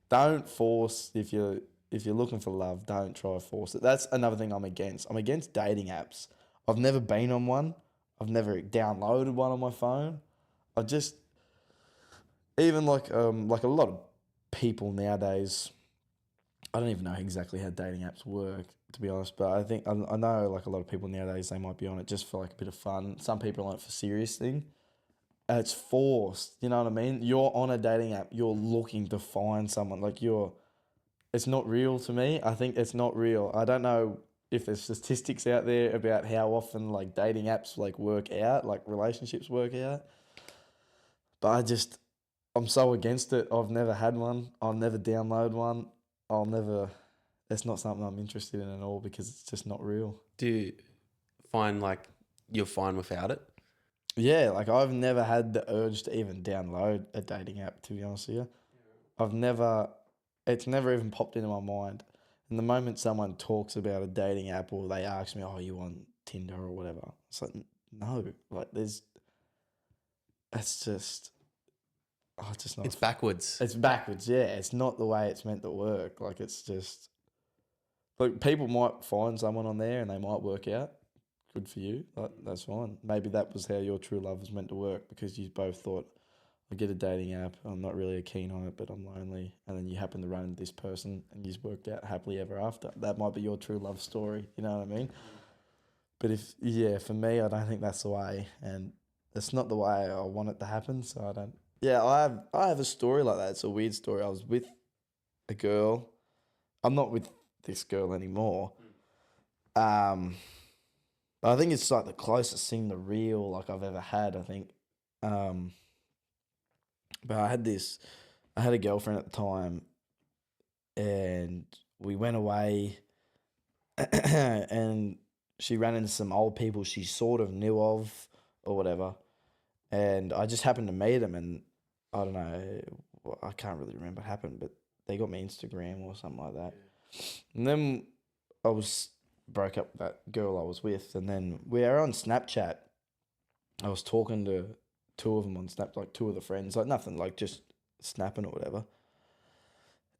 don't force. If you're looking for love, don't try to force it. That's another thing I'm against. I'm against dating apps. I've never been on one. I've never downloaded one on my phone. I just, even like a lot of people nowadays, I don't even know exactly how dating apps work, to be honest, but I think I know like a lot of people nowadays, they might be on it just for like a bit of fun. Some people are on it for serious thing. It's forced, you know what I mean? You're on a dating app, you're looking to find someone, it's not real to me. I think it's not real. I don't know if there's statistics out there about how often like dating apps like work out, like relationships work out. But I'm so against it. I've never had one. I'll never download one. It's not something I'm interested in at all, because it's just not real. Do you find like you're fine without it? Yeah, like I've never had the urge to even download a dating app, to be honest with you. It's never even popped into my mind. And the moment someone talks about a dating app or they ask me, oh, you on Tinder or whatever, it's like, no, like it's just not. It's backwards. It's backwards, yeah. It's not the way it's meant to work. Like, it's just, like, people might find someone on there and they might work out. Good for you. That's fine. Maybe that was how your true love was meant to work, because you both thought, I get a dating app. I'm not really keen on it, but I'm lonely. And then you happen to run into this person and you've worked out happily ever after. That might be your true love story. You know what I mean? But for me, I don't think that's the way. And it's not the way I want it to happen. So I don't. Yeah, I have a story like that. It's a weird story. I was with a girl. I'm not with this girl anymore. But I think it's like the closest thing to real like I've ever had, I think. But I had a girlfriend at the time, and we went away, and she ran into some old people she sort of knew of or whatever, and I just happened to meet them, and I don't know, I can't really remember what happened, but they got me Instagram or something like that, and then I broke up with that girl I was with, and then we were on Snapchat. I was talking to two of them on Snap, like two of the friends, like nothing, like just snapping or whatever.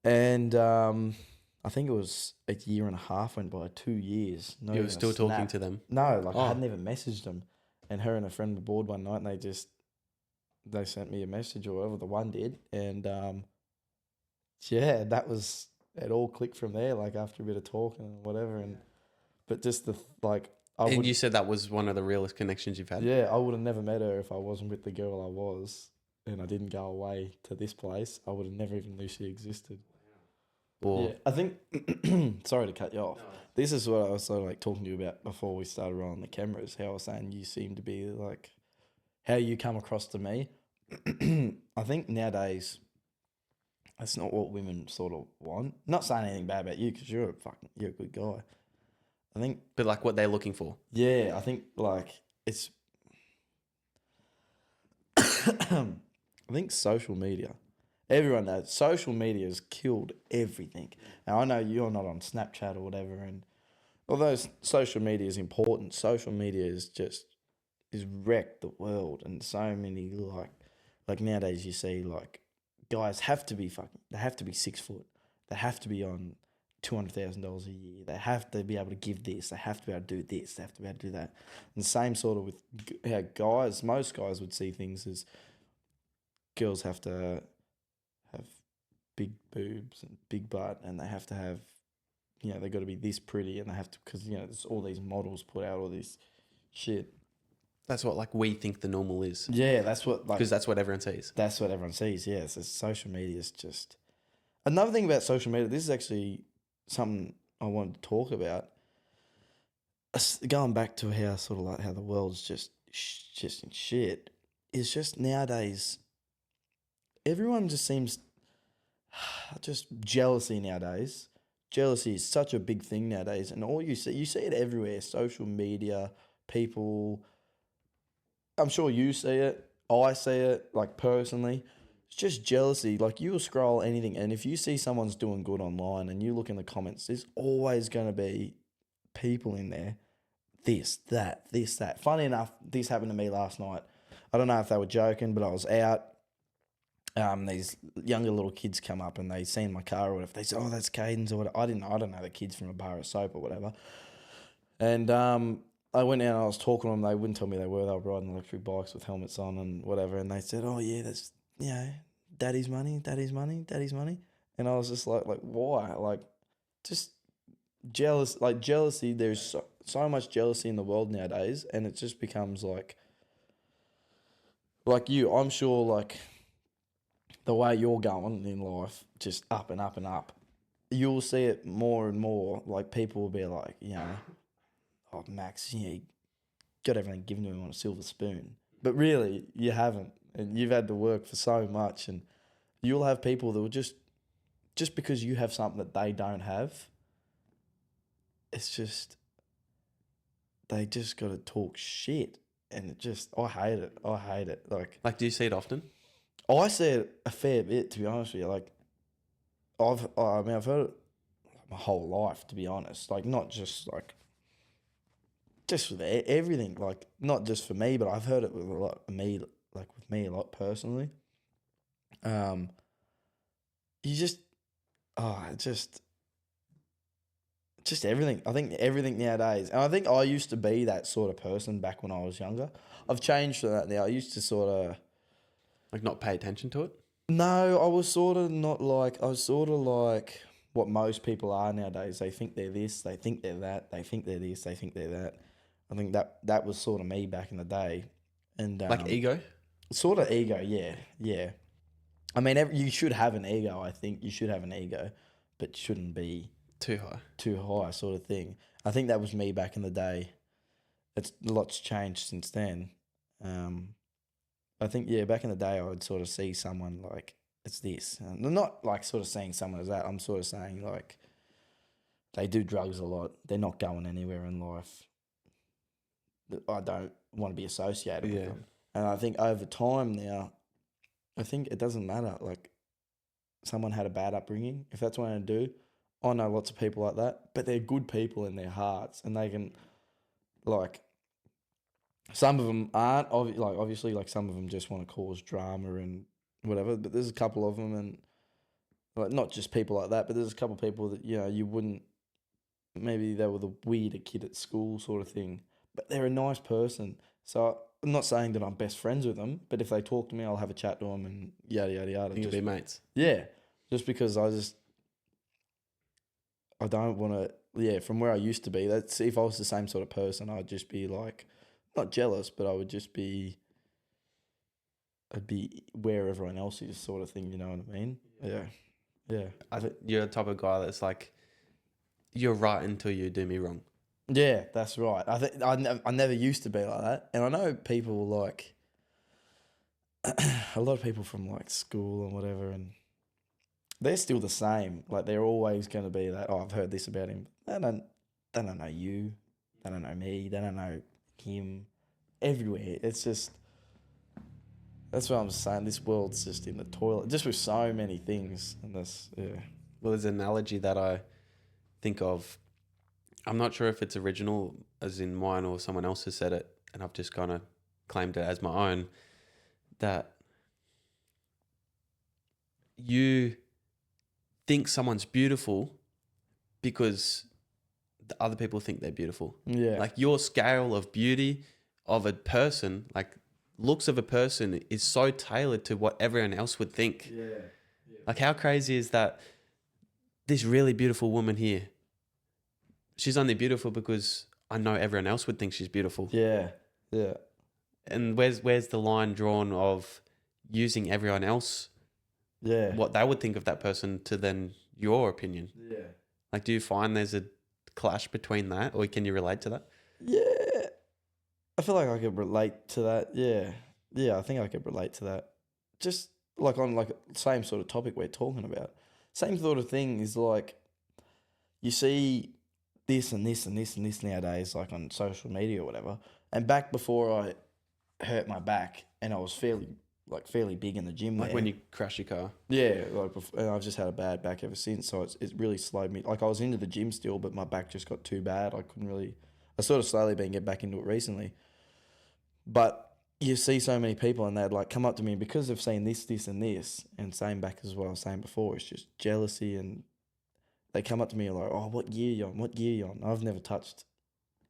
And I think it was a year and a half went by, 2 years. You were still talking to them? No, like I hadn't even messaged them. And her and a friend were bored one night, and they sent me a message or whatever. The one did, and it all clicked from there. Like after a bit of talking and whatever, but just And you said that was one of the realest connections you've had? Yeah, I would have never met her if I wasn't with the girl I was, and I didn't go away to this place. I would have never even knew she existed. Yeah, I think. Sorry to cut you off. No. This is what I was sort of like talking to you about before we started rolling the cameras. How I was saying you seem to be like, how you come across to me. I think nowadays, that's not what women sort of want. Not saying anything bad about you because you're a good guy. I think, but like what they're looking for. Yeah, I think like it's. I think social media. Everyone knows social media has killed everything. Now I know you're not on Snapchat or whatever, and although social media is important, social media is wrecked the world, and so many like nowadays you see like guys have to be 6 foot, they have to be on $200,000 a year, they have to be able to give this, they have to be able to do this, they have to be able to do that, and same sort of with how most guys would see things as girls have to have big boobs and big butt, and they have to have, they've got to be this pretty, and they have to, because, there's all these models put out all this shit. That's what, like, we think the normal is. Yeah, that's what, like... Because that's what everyone sees. That's what everyone sees, yeah. So social media is just... Another thing about social media, this is actually something I wanted to talk about. Going back to how sort of like how the world's just in shit, is just nowadays... Everyone just seems... Just jealousy nowadays. Jealousy is such a big thing nowadays, and all you see it everywhere. Social media, people... I'm sure you see it. I see it, like, personally. It's just jealousy. Like, you'll scroll anything, and if you see someone's doing good online and you look in the comments, there's always going to be people in there. This, that. Funny enough, this happened to me last night. I don't know if they were joking, but I was out. These younger little kids come up and they seen my car or whatever. They said, "Oh, that's Cayden's," or whatever. I don't know the kids from a bar of soap or whatever. And I went out and I was talking to them. They wouldn't tell me they were. They were riding electric bikes with helmets on and whatever. And they said, "Oh yeah, that's daddy's money. And I was just like why? Like, just jealous. Like jealousy. There's so much jealousy in the world nowadays, and it just becomes like you. I'm sure like the way you're going in life, just up and up and up. You'll see it more and more. Like people will be like, "Oh, Max, you got everything given to him on a silver spoon." But really, you haven't. And you've had to work for so much. And you'll have people that will just because you have something that they don't have, it's just, they just got to talk shit. And I hate it. Like, do you see it often? I see it a fair bit, to be honest with you. Like, I've heard it my whole life, to be honest. Like, not just like, just with everything, like not just for me, but I've heard it with me a lot personally. Just everything. I think everything nowadays, and I think I used to be that sort of person back when I was younger. I've changed from that now. I used to sort of, Like not pay attention to it? No, I was sort of not like, I was sort of like what most people are nowadays. They think they're this, they think they're that, they think they're this, they think they're that. I think that was sort of me back in the day. And Like ego? sort of ego, yeah, yeah. I mean, you should have an ego. I think you should have an ego, but shouldn't be Too high. too high, sort of thing. I think that was me back in the day. It's a lot's changed since then. I think back in the day, I would sort of see someone like it's this, and not like sort of seeing someone as that. I'm sort of saying like they do drugs a lot. They're not going anywhere in life. I don't want to be associated with them. And I think over time now, I think it doesn't matter. Like, someone had a bad upbringing. If that's what I do, I know lots of people like that, but they're good people in their hearts, and they can, like, some of them aren't. Obviously, like some of them just want to cause drama and whatever. But there's a couple of them, and like not just people like that, but there's a couple of people that you wouldn't. Maybe they were the weirder kid at school, sort of thing, but they're a nice person. So I'm not saying that I'm best friends with them, but if they talk to me, I'll have a chat to them and yada, yada, yada. You can be mates. Yeah. Just because I don't want to, from where I used to be, that's if I was the same sort of person, I'd just be like, not jealous, but I'd be where everyone else is, sort of thing, you know what I mean? Yeah. Yeah. You're the type of guy that's like, you're right until you do me wrong. Yeah, that's right. I think I never used to be like that, and I know people like a lot of people from like school and whatever, and they're still the same. Like they're always going to be that. Oh, I've heard this about him. They don't know you. They don't know me. They don't know him. Everywhere, it's just. That's what I'm saying. This world's just in the toilet, just with so many things, and this, yeah. Well, there's an analogy that I think of. I'm not sure if it's original, as in mine, or someone else has said it, and I've just kind of claimed it as my own, that you think someone's beautiful because the other people think they're beautiful. Yeah. Like your scale of beauty of a person, like looks of a person, is so tailored to what everyone else would think. Yeah. Like how crazy is that? This really beautiful woman here, she's only beautiful because I know everyone else would think she's beautiful. Yeah. Yeah. And where's the line drawn of using everyone else, what they would think of that person, to then your opinion? Yeah. Like, do you find there's a clash between that, or can you relate to that? Yeah. I feel like I could relate to that. Yeah. Yeah, I think I could relate to that. Just like on like same sort of topic we're talking about. Same sort of thing is like you see this and this and this and this nowadays, like on social media or whatever. And back before I hurt my back and I was fairly big in the gym. Like there. when you crash your car. Yeah, and I've just had a bad back ever since. So it really slowed me. Like I was into the gym still, but my back just got too bad. I sort of slowly been getting back into it recently. But you see so many people and they'd like come up to me because they've seen this, this and this, and same back as what I was saying before. It's just jealousy, and they come up to me like, oh, what gear you on? What gear you on? I've never touched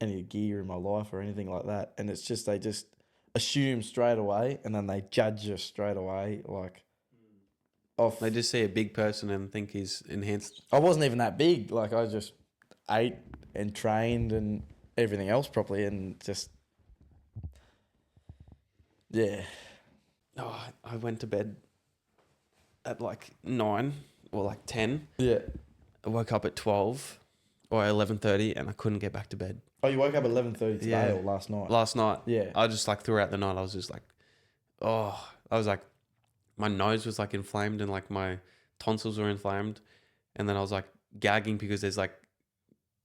any gear in my life or anything like that. And it's just, they just assume straight away, and then they judge you straight away. Like, off. They just see a big person and think he's enhanced. I wasn't even that big. Like, I just ate and trained and everything else properly, and just, yeah. Oh, I went to bed at like 9 or like 10. Yeah. I woke up at 12 or 11:30 and I couldn't get back to bed. Oh, you woke up at 11:30 today or last night? Last night. Yeah. I just like throughout the night, I was just like, I was like, my nose was like inflamed and like my tonsils were inflamed. And then I was like gagging because there's like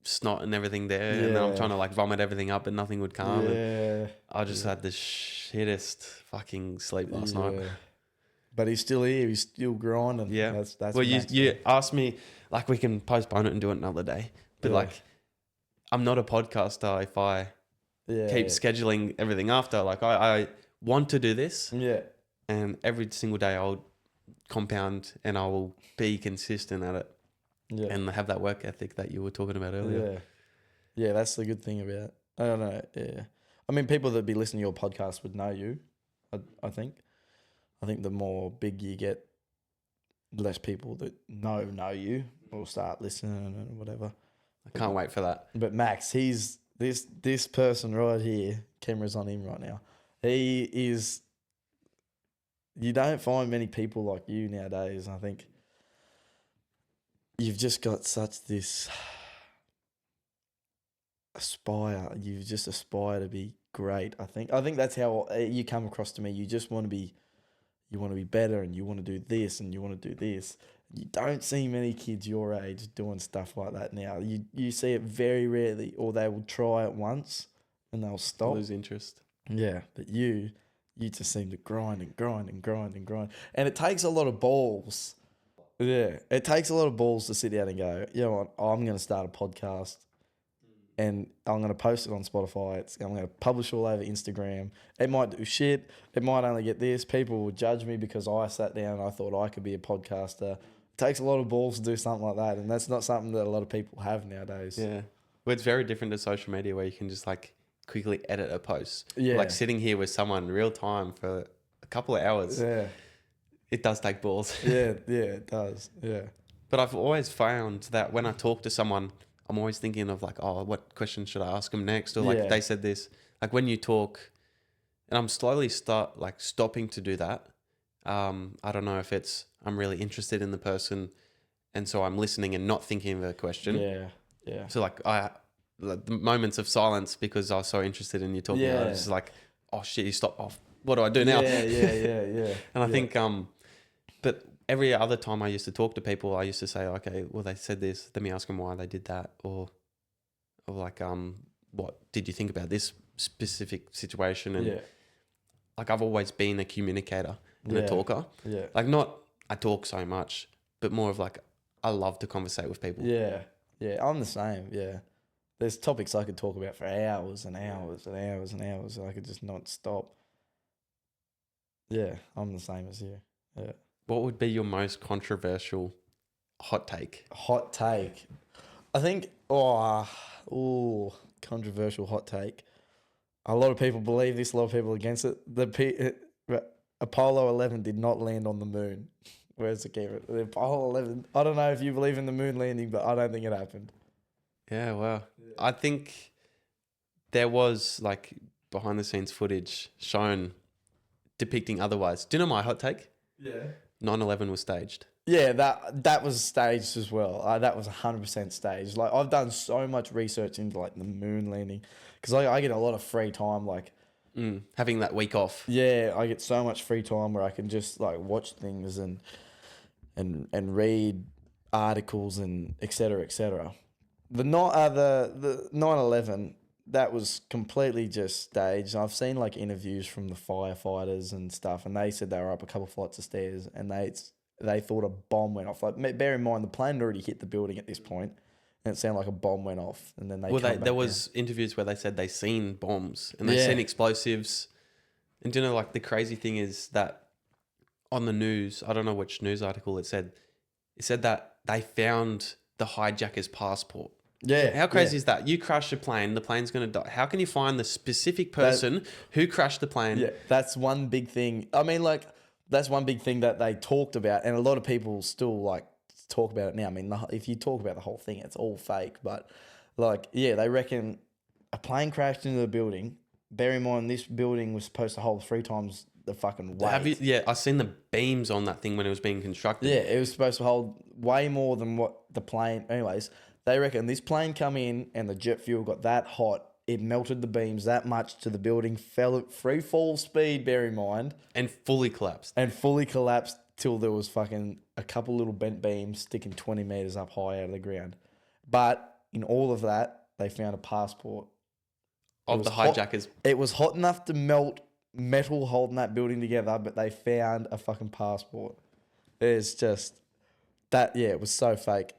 snot and everything there. Yeah. And then I'm trying to like vomit everything up and nothing would come. Yeah. And I just had the shittest fucking sleep last night. But he's still here. He's still grinding. Yeah. That's well, you asked me, like, we can postpone it and do it another day. But like, I'm not a podcaster if I keep scheduling everything after. Like, I want to do this. Yeah. And every single day I'll compound and I will be consistent at it. Yeah. And have that work ethic that you were talking about earlier. Yeah. Yeah, that's the good thing about it. I don't know. Yeah. I mean, people that be listening to your podcast would know you, I think. I think the more big you get, less people that know you will start listening and whatever. I can't wait for that. But Max, he's this person right here. Camera's on him right now. He is. You don't find many people like you nowadays. I think you've just got such this you just aspire to be great. I think that's how you come across to me. You just want to be better, and you want to do this, and you want to do this. You don't see many kids your age doing stuff like that now. You see it very rarely, or they will try it once and they'll stop. Lose interest. Yeah, but you just seem to grind and grind and grind and grind. And it takes a lot of balls. Yeah, it takes a lot of balls to sit down and go, you know what, I'm going to start a podcast and I'm going to post it on Spotify. I'm going to publish all over Instagram. It might do shit. It might only get this. People will judge me because I sat down and I thought I could be a podcaster. It takes a lot of balls to do something like that. And that's not something that a lot of people have nowadays. Yeah. Well, it's very different to social media where you can just like quickly edit a post. Yeah. Like sitting here with someone real time for a couple of hours. Yeah. It does take balls. Yeah, it does. Yeah. But I've always found that when I talk to someone, I'm always thinking of like, oh, what question should I ask them next? Or like they said this. Like when you talk, and I'm slowly stopping to do that. I don't know if it's I'm really interested in the person, and so I'm listening and not thinking of a question. Yeah, yeah. So like the moments of silence because I was so interested in you talking. I was just like, oh shit, you stopped off. What do I do now? Yeah. And I think but every other time I used to talk to people, I used to say, okay, well they said this. Let me ask them why they did that, or like what did you think about this specific situation? And like I've always been a communicator and a talker. Yeah. Like not I talk so much, but more of like I love to conversate with people. Yeah. I'm the same. Yeah. There's topics I could talk about for hours and hours and hours and hours. I could just not stop. Yeah, I'm the same as you. Yeah. What would be your most controversial hot take? Hot take. I think, controversial hot take. A lot of people believe this, a lot of people against it. Apollo 11 did not land on the moon. Where's the camera? The Apollo 11, I don't know if you believe in the moon landing, but I don't think it happened. Yeah, well, I think there was like behind the scenes footage shown depicting otherwise. Do you know my hot take? Yeah. 9/11 was staged. Yeah, that was staged as well. That was 100% staged. Like I've done so much research into like the moon landing because I get a lot of free time. Like having that week off. Yeah, I get so much free time where I can just like watch things and read articles and et cetera. The 9/11, that was completely just staged. I've seen like interviews from the firefighters and stuff, and they said they were up a couple flights of stairs and they thought a bomb went off. Like bear in mind, the plane had already hit the building at this point, and it sounded like a bomb went off. And then there was interviews where they said they seen bombs and they seen explosives. And do you know, like the crazy thing is that on the news, I don't know which news article it said that they found the hijacker's passport. Yeah. How crazy is that? You crash a plane, the plane's going to die. How can you find the specific person who crashed the plane? Yeah, that's one big thing. I mean, like, that's one big thing that they talked about, and a lot of people still, like, talk about it now. I mean, if you talk about the whole thing, it's all fake. But, like, yeah, they reckon a plane crashed into the building. Bear in mind, this building was supposed to hold 3 times the fucking weight. I seen the beams on that thing when it was being constructed. Yeah, it was supposed to hold way more than what the plane... Anyways... They reckon this plane come in and the jet fuel got that hot, it melted the beams that much to the building, fell at free fall speed, bear in mind. And fully collapsed. Till there was fucking a couple little bent beams sticking 20 metres up high out of the ground. But in all of that, they found a passport. Of the hijackers. It was hot enough to melt metal holding that building together, but they found a fucking passport. It's just... That, yeah, it was so fake.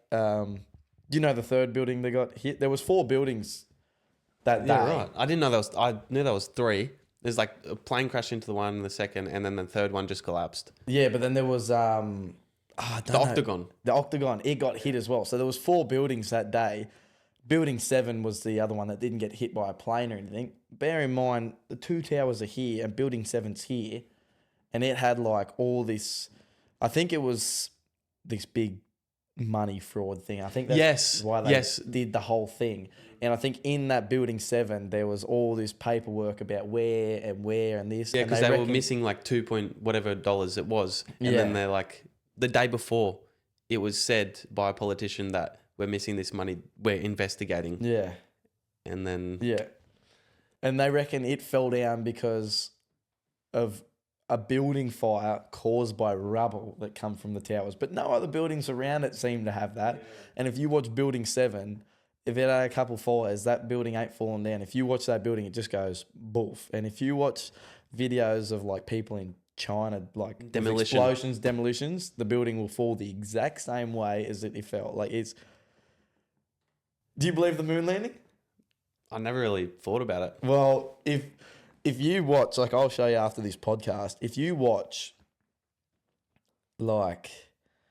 You know the third building they got hit? There was 4 buildings that day. Right. I didn't know there was... I knew there was 3. There's like a plane crashed into the one, the second, and then the third one just collapsed. Yeah, but then there was... the Octagon. The Octagon. It got hit as well. So there was 4 buildings that day. Building 7 was the other one that didn't get hit by a plane or anything. Bear in mind, the 2 towers are here and Building 7's here. and it had like all this. I think it was this big money fraud thing. I think that's why they did the whole thing. And I think in that building 7, there was all this paperwork about where and this. Yeah, because they were missing like 2 point whatever dollars it was. And then they're like, the day before, it was said by a politician that we're missing this money, we're investigating. Yeah. And then... Yeah. And they reckon it fell down because of a building fire caused by rubble that come from the towers. But no other buildings around it seem to have that. Yeah. And if you watch Building 7, if it had a couple fires, that building ain't falling down. If you watch that building, it just goes boof. And if you watch videos of like people in China, like demolitions, the building will fall the exact same way as it fell. Like it's... Do you believe the moon landing? I never really thought about it. Well, if you watch, like I'll show you after this podcast, if you watch, like,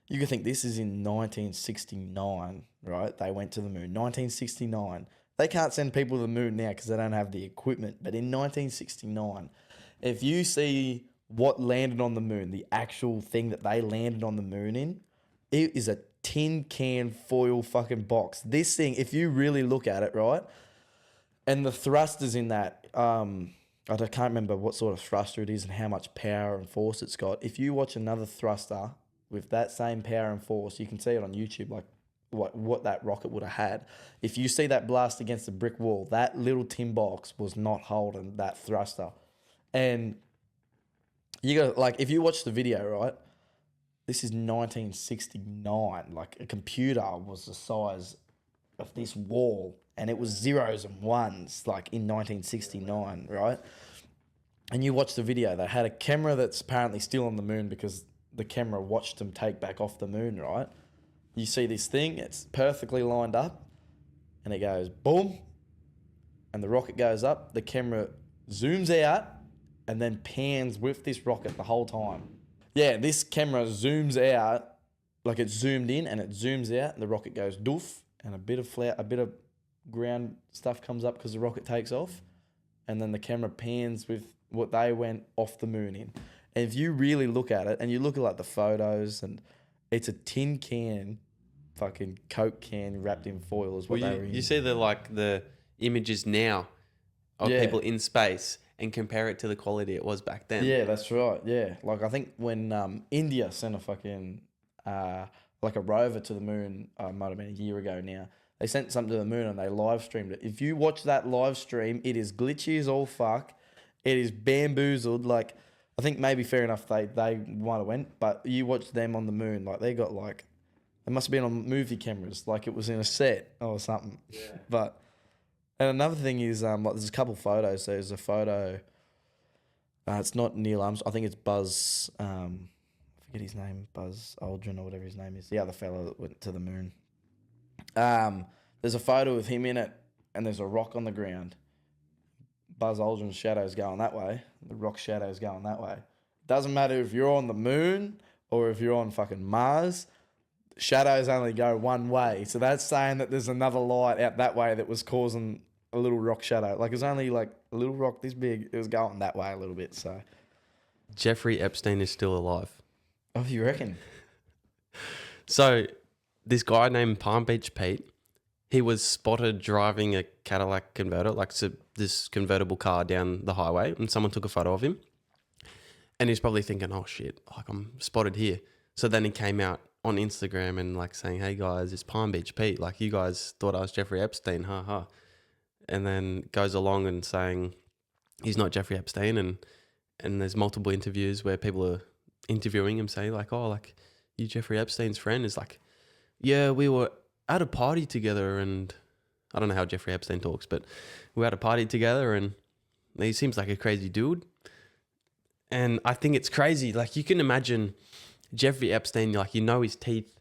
you could think this is in 1969, right? They went to the moon. 1969. They can't send people to the moon now because they don't have the equipment. But in 1969, if you see what landed on the moon, the actual thing that they landed on the moon in, it is a tin can foil fucking box. This thing, if you really look at it, right? And the thrusters in that, I can't remember what sort of thruster it is and how much power and force it's got. If you watch another thruster with that same power and force, you can see it on YouTube, like what that rocket would have had. If you see that blast against a brick wall, that little tin box was not holding that thruster. And you got, like, if you watch the video, right, this is 1969. Like, a computer was the size of this wall, and it was zeros and ones, like, in 1969, right? And you watch the video, they had a camera that's apparently still on the moon because the camera watched them take back off the moon, right? You see this thing, it's perfectly lined up, and it goes boom, and the rocket goes up, the camera zooms out, and then pans with this rocket the whole time. Yeah, this camera zooms out, like it's zoomed in and it zooms out, and the rocket goes doof, and a bit of ground stuff comes up because the rocket takes off, and then the camera pans with what they went off the moon in. And if you really look at it, and you look at like the photos, and it's a tin can, fucking Coke can wrapped in foil is what they were in. You see the images now of people in space and compare it to the quality it was back then. Yeah, that's right. Yeah, like I think when India sent a fucking like a rover to the moon, might have been a year ago now. They sent something to the moon and they live streamed it. If you watch that live stream, it is glitchy as all fuck. It is bamboozled. Like, I think maybe fair enough they might have went, but you watch them on the moon, like they got like, they must have been on movie cameras, like it was in a set or something. Yeah. But, and another thing is, like there's a couple photos. There's a photo, it's not Neil Armstrong, I think it's Buzz, I forget his name, Buzz Aldrin or whatever his name is, the other fellow that went to the moon. There's a photo of him in it, and there's a rock on the ground. Buzz Aldrin's shadow's going that way. The rock shadow's going that way. Doesn't matter if you're on the moon or if you're on fucking Mars, shadows only go one way. So that's saying that there's another light out that way that was causing a little rock shadow. Like, it's only like a little rock this big. It was going that way a little bit, so. Jeffrey Epstein is still alive. Oh, you reckon? So, this guy named Palm Beach Pete, he was spotted driving a Cadillac converter, like this convertible car down the highway, and someone took a photo of him. And he's probably thinking, oh shit, like I'm spotted here. So then he came out on Instagram and like saying, hey guys, it's Palm Beach Pete. Like, you guys thought I was Jeffrey Epstein, ha. And then goes along and saying he's not Jeffrey Epstein. And there's multiple interviews where people are interviewing him, saying like, oh, like, you Jeffrey Epstein's friend? Is like, yeah, we were at a party together, and I don't know how Jeffrey Epstein talks, but we were at a party together, and he seems like a crazy dude. And I think it's crazy. Like, you can imagine Jeffrey Epstein, like, you know, his teeth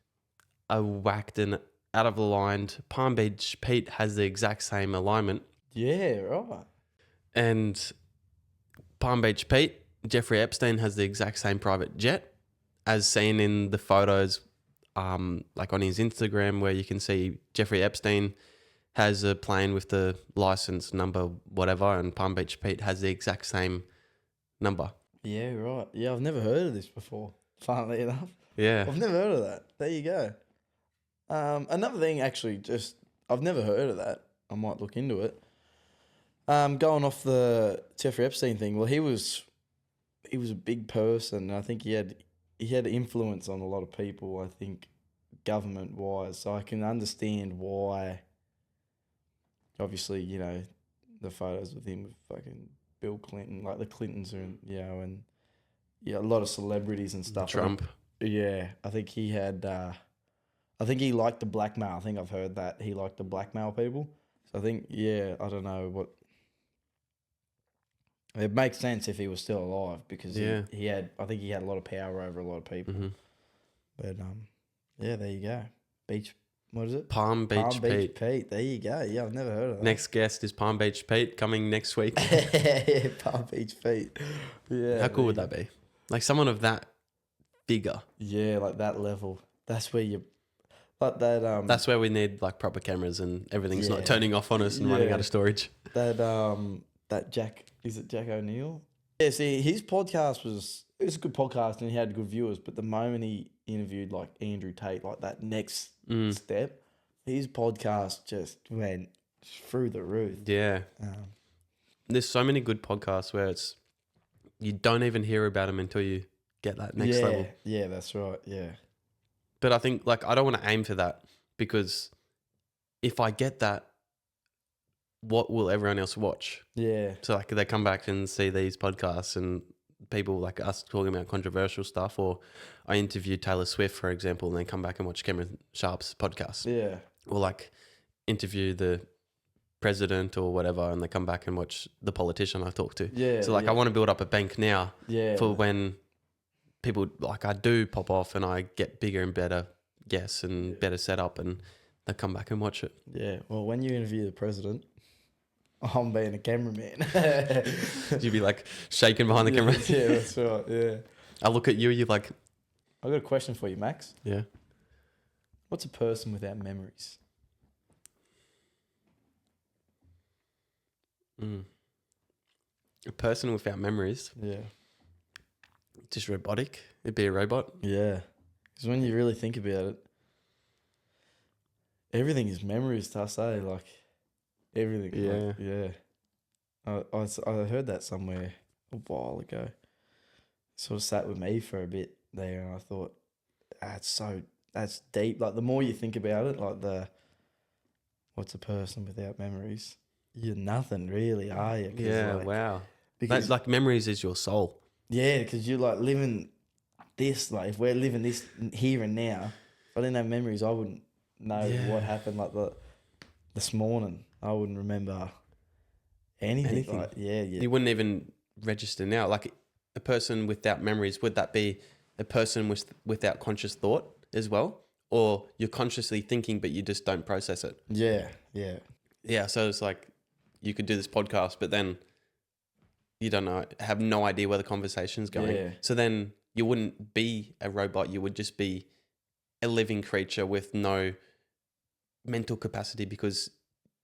are whacked and out of aligned. Palm Beach Pete has the exact same alignment. Yeah, right. And Palm Beach Pete, Jeffrey Epstein has the exact same private jet as seen in the photos, like on his Instagram, where you can see Jeffrey Epstein has a plane with the license number, whatever, and Palm Beach Pete has the exact same number. Yeah, right. Yeah, I've never heard of this before. Funnily enough, Yeah. I've never heard of that. There you go. Another thing, actually, just I've never heard of that. I might look into it. Going off the Jeffrey Epstein thing. Well, he was a big person. I think he had influence on a lot of people. I think government wise, so I can understand why. Obviously, the photos with him with fucking Bill Clinton, like the Clintons are, and a lot of celebrities and stuff. Trump. I think he had. I think he liked to blackmail. I think I've heard that he liked to blackmail people. So I think, I don't know what. It makes sense if he was still alive because he had. I think he had a lot of power over a lot of people. Mm-hmm. But there you go. Beach. What is it? Palm Beach Pete. There you go. Yeah, I've never heard of that. Next guest is Palm Beach Pete coming next week. Palm Beach Pete. Yeah. How cool would that be? Like someone of that figure. Yeah, like that level. That's where you. Like that. That's where we need like proper cameras and everything's not turning off on us and running out of storage. That Jack, is it Jack O'Neill? Yeah, see, his podcast was a good podcast and he had good viewers, but the moment he interviewed like Andrew Tate, like that next step, his podcast just went through the roof. Yeah. There's so many good podcasts where you don't even hear about them until you get that next level. Yeah, that's right. Yeah. But I think like I don't want to aim for that because if I get that, what will everyone else watch? Yeah. So like they come back and see these podcasts and people like us talking about controversial stuff, or I interviewed Taylor Swift, for example, and then come back and watch Cameron Sharp's podcast. Yeah. Or like interview the president or whatever and they come back and watch the politician I talked to. Yeah. So like I want to build up a bank now for when people like I do pop off and I get bigger and better guests and better setup and they come back and watch it. Yeah. Well, when you interview the president, I'm being a cameraman. You'd be like shaking behind the camera. Yeah, that's right. Yeah. I look at you, you're like, I've got a question for you, Max. Yeah. What's a person without memories? A person without memories. Yeah. Just robotic. It'd be a robot. Yeah. Because when you really think about it, everything is memories to us, eh? Like, everything. Yeah. I heard that somewhere a while ago. Sort of sat with me for a bit there and I thought, that's deep. Like, the more you think about it, like what's a person without memories? You're nothing really, are you? Yeah, like, wow. Because like memories is your soul. Yeah, because you're like living this, like if we're living this here and now, if I didn't have memories, I wouldn't know what happened like this morning. I wouldn't remember anything. Like, You wouldn't even register now. Like a person without memories, would that be a person without conscious thought as well? Or you're consciously thinking, but you just don't process it? Yeah. Yeah, so it's like you could do this podcast, but then you don't know, have no idea where the conversation's going. Yeah. So then you wouldn't be a robot. You would just be a living creature with no mental capacity because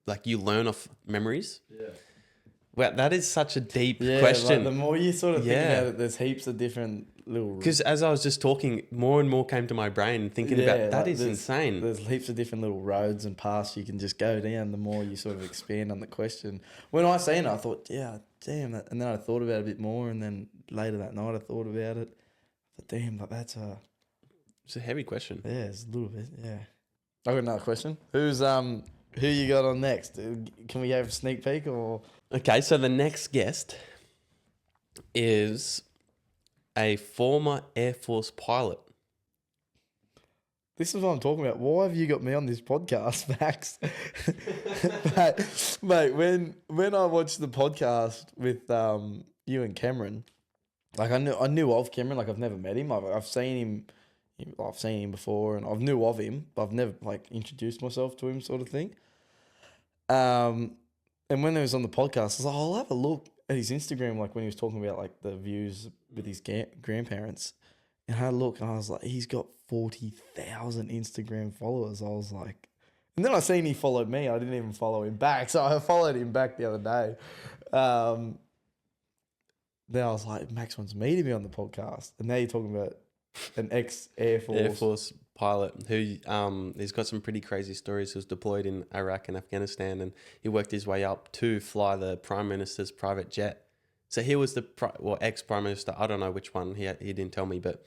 like you learn off memories. Yeah. Well, that is such a deep question. Like the more you sort of think about it, there's heaps of different little... Because as I was just talking, more and more came to my brain thinking about that is insane. There's heaps of different little roads and paths you can just go down the more you sort of expand on the question. When I seen it, I thought, yeah, damn that. And then I thought about it a bit more and then later that night I thought about it. I thought, damn, like that's a... It's a heavy question. Yeah, it's a little bit, yeah. I got another question. Who you got on next? Can we have a sneak peek or... Okay, so the next guest is a former Air Force pilot. This is what I'm talking about. Why have you got me on this podcast, Max? mate, when I watched the podcast with you and Cameron, like I knew of Cameron, like I've never met him. I've seen him before, and I've knew of him, but I've never like introduced myself to him, sort of thing. And when he was on the podcast, I was like, I'll have a look at his Instagram, like when he was talking about like the views with his grandparents. And I had a look and I was like, he's got 40,000 Instagram followers. I was like, and then I seen he followed me. I didn't even follow him back. So I followed him back the other day. then I was like, Max wants me to be on the podcast, and now you're talking about an ex-Air Force. Air Force pilot who he's got some pretty crazy stories. He was deployed in Iraq and Afghanistan, and he worked his way up to fly the Prime Minister's private jet. So he was the ex-Prime Minister. I don't know which one. He didn't tell me, but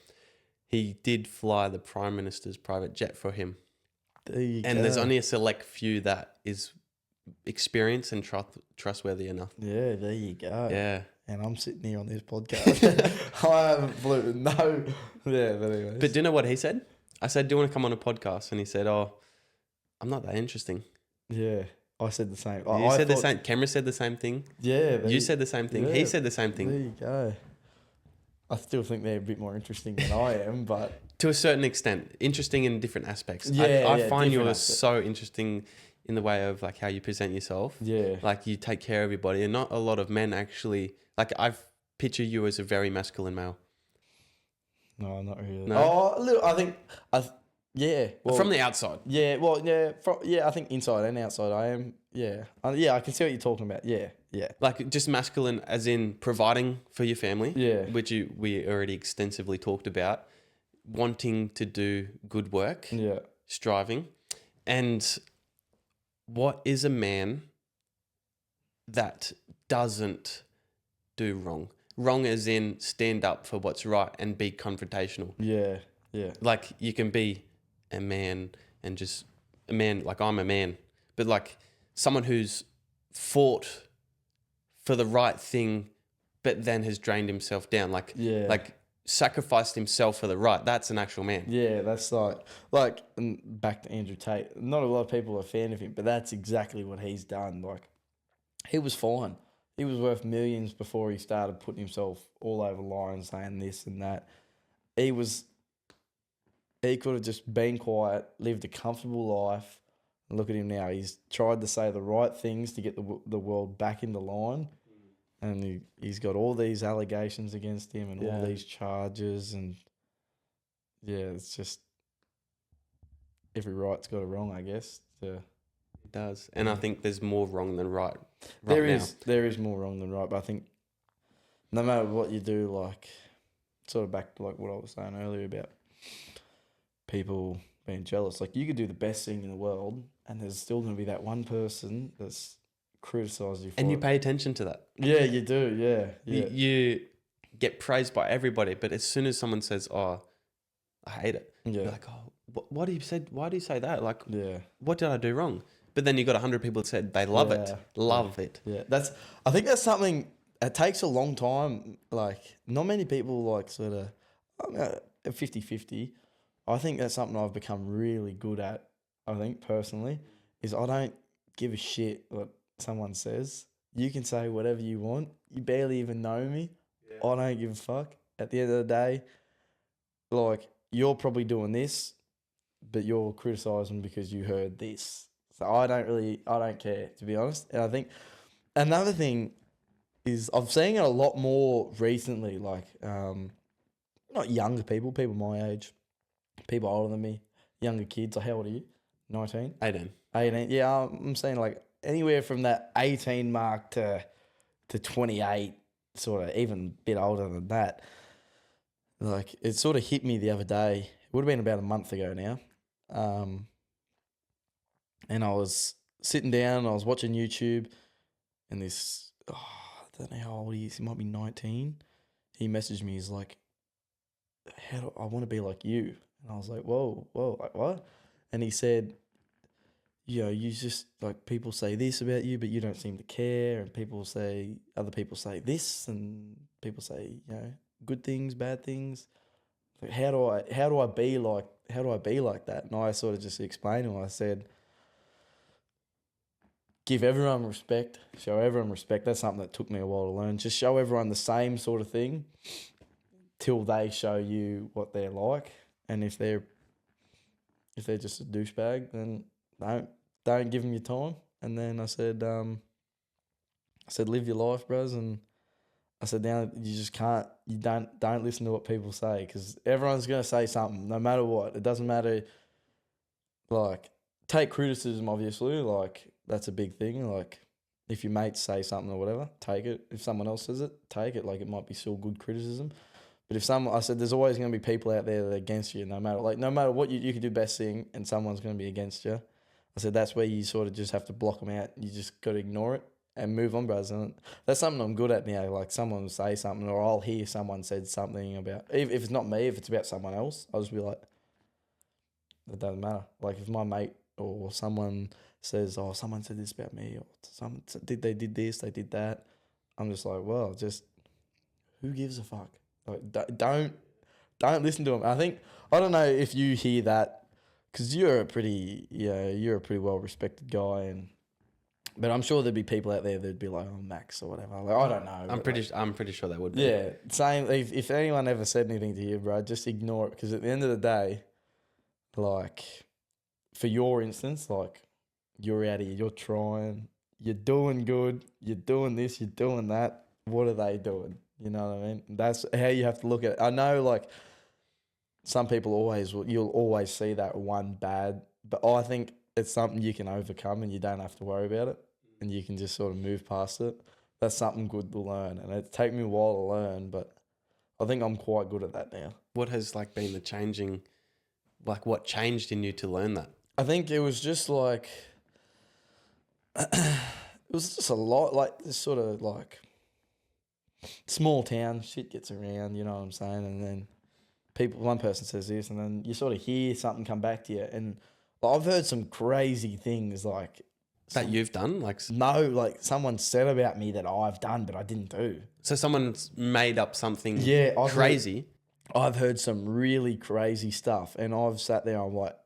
he did fly the Prime Minister's private jet for him. There's only a select few that is experienced and trustworthy enough. Yeah, there you go. Yeah. And I'm sitting here on this podcast. I haven't flew. No. Yeah, but anyways. But do you know what he said? I said, do you want to come on a podcast? And he said, oh, I'm not that interesting. Yeah. I said the same. You said the same. Cameron said the same thing. Yeah. You said the same thing. Yeah, he said the same thing. There you go. I still think they're a bit more interesting than I am, but... To a certain extent. Interesting in different aspects. Yeah, I find you aspects. so interesting in the way of like how you present yourself. Yeah. Like you take care of everybody, and not a lot of men actually... Like I've pictured you as a very masculine male. No, not really. No? Oh, a little. I think... yeah. Well, from the outside. Yeah, well, yeah. I think inside and outside I am. Yeah. I can see what you're talking about. Yeah. Like just masculine as in providing for your family. Yeah. Which we already extensively talked about. Wanting to do good work. Yeah. Striving. And what is a man that doesn't do wrong? Wrong as in stand up for what's right and be confrontational. Yeah. Like you can be a man and just a man, like I'm a man, but like someone who's fought for the right thing, but then has drained himself down. Like sacrificed himself for the right. That's an actual man. Yeah, that's like and back to Andrew Tate. Not a lot of people are a fan of him, but that's exactly what he's done. Like he was fine. He was worth millions before he started putting himself all over the line, saying this and that. He could have just been quiet, lived a comfortable life. And look at him now. He's tried to say the right things to get the world back into line. And he's got all these allegations against him and all these charges. And, yeah, it's just every right's got a wrong, I guess. It does. And I think there's more wrong than right. There is more wrong than right. But I think no matter what you do, like, sort of back to like what I was saying earlier about people being jealous. Like you could do the best thing in the world and there's still going to be that one person that's criticised you for and you it. pay attention to that. Yeah, you do. Yeah. You get praised by everybody, but as soon as someone says, oh, I hate it. Yeah. You're like, oh, what do you say? Why do you say that? Like, yeah. What did I do wrong? But then you got 100 people that said they love it. Love it. Yeah. I think that's something, it takes a long time. Like not many people like sort of 50-50. I think that's something I've become really good at, I think, personally, is I don't give a shit what someone says. You can say whatever you want. You barely even know me. Yeah. I don't give a fuck. At the end of the day, like, you're probably doing this, but you're criticising because you heard this. So I don't care, to be honest. And I think another thing is I've seen it a lot more recently, like, not younger people my age, people older than me, younger kids. Like, how old are you? 19? 18. Yeah, I'm saying like anywhere from that 18 mark to 28, sort of even a bit older than that. Like it sort of hit me the other day. It would have been about a month ago now. And I was sitting down, I was watching YouTube, and this, I don't know how old he is, he might be 19. He messaged me, he's like, I want to be like you. And I was like, whoa, like what? And he said, you just, like, people say this about you, but you don't seem to care. And other people say this, and people say, good things, bad things. Like, how do I be like that? And I sort of just explained to him, I said, give everyone respect, show everyone respect. That's something that took me a while to learn. Just show everyone the same sort of thing till they show you what they're like. And if they're just a douchebag, then don't give them your time. And then I said, live your life, bros. And I said, now you just can't. You don't listen to what people say, because everyone's gonna say something, no matter what. It doesn't matter. Like, take criticism, obviously. Like, that's a big thing. Like, If your mates say something or whatever, take it. If someone else says it, take it. Like, it might be still good criticism. But if I said, there's always going to be people out there that are against you, no matter what you could do best thing, and someone's going to be against you. I said, that's where you sort of just have to block them out. You just got to ignore it and move on, brothers. And that's something I'm good at now. Like, someone will say something, or I'll hear someone said something about, if it's not me, if it's about someone else, I'll just be like, it doesn't matter. Like, if my mate or someone says, oh, someone said this about me, or they did this, they did that, I'm just like, well, just who gives a fuck? Like, don't listen to them. I don't know if you hear that, because you're a pretty well respected guy, but I'm sure there'd be people out there that'd be like, oh, Max or whatever. Like, I don't know. I'm pretty sure that would be. Yeah, same. If anyone ever said anything to you, bro, just ignore it, because at the end of the day, like, for your instance, like, you're out here, you're trying, you're doing good, you're doing this, you're doing that. What are they doing? You know what I mean? That's how you have to look at it. I know, like, some people you'll always see that one bad, but I think it's something you can overcome, and you don't have to worry about it, and you can just sort of move past it. That's something good to learn, and it take me a while to learn, but I think I'm quite good at that now. What has like been the changing, like what changed in you to learn that? I think it was just like, it was just a lot, like, this sort of like small town shit gets around, you know what I'm saying? And then one person says this, and then you sort of hear something come back to you. And I've heard some crazy things, like, That you've done? Like, no, like, someone said about me that I've done, but I didn't do. so someone's made up something crazy. I've heard some really crazy stuff, and I've sat there, I'm like,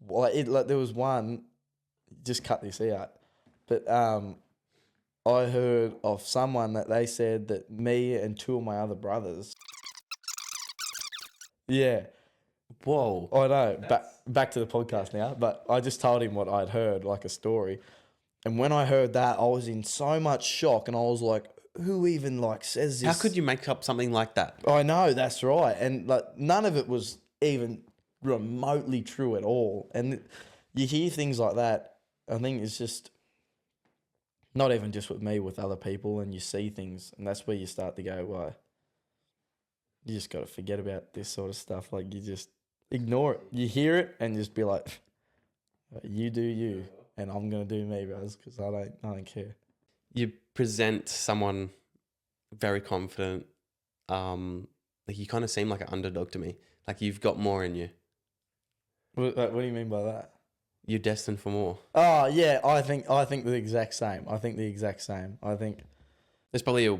there was one, just cut this out, but I heard of someone that they said that me and two of my other brothers. Yeah. Whoa. I know. Back to the podcast now, but I just told him what I'd heard, like a story. And when I heard that, I was in so much shock, and I was like, who even like says this? How could you make up something like that? I know, that's right. And like, none of it was even remotely true at all. And you hear things like that, I think it's just not even just with me, with other people, and you see things, and that's where you start to go, well, you just got to forget about this sort of stuff. Like, you just ignore it. You hear it and just be like, you do you, and I'm going to do me, bros, because I don't care. You present someone very confident. Like, you kind of seem like an underdog to me. Like, you've got more in you. What do you mean by that? You're destined for more. Oh, yeah, I think the exact same. I think It's probably a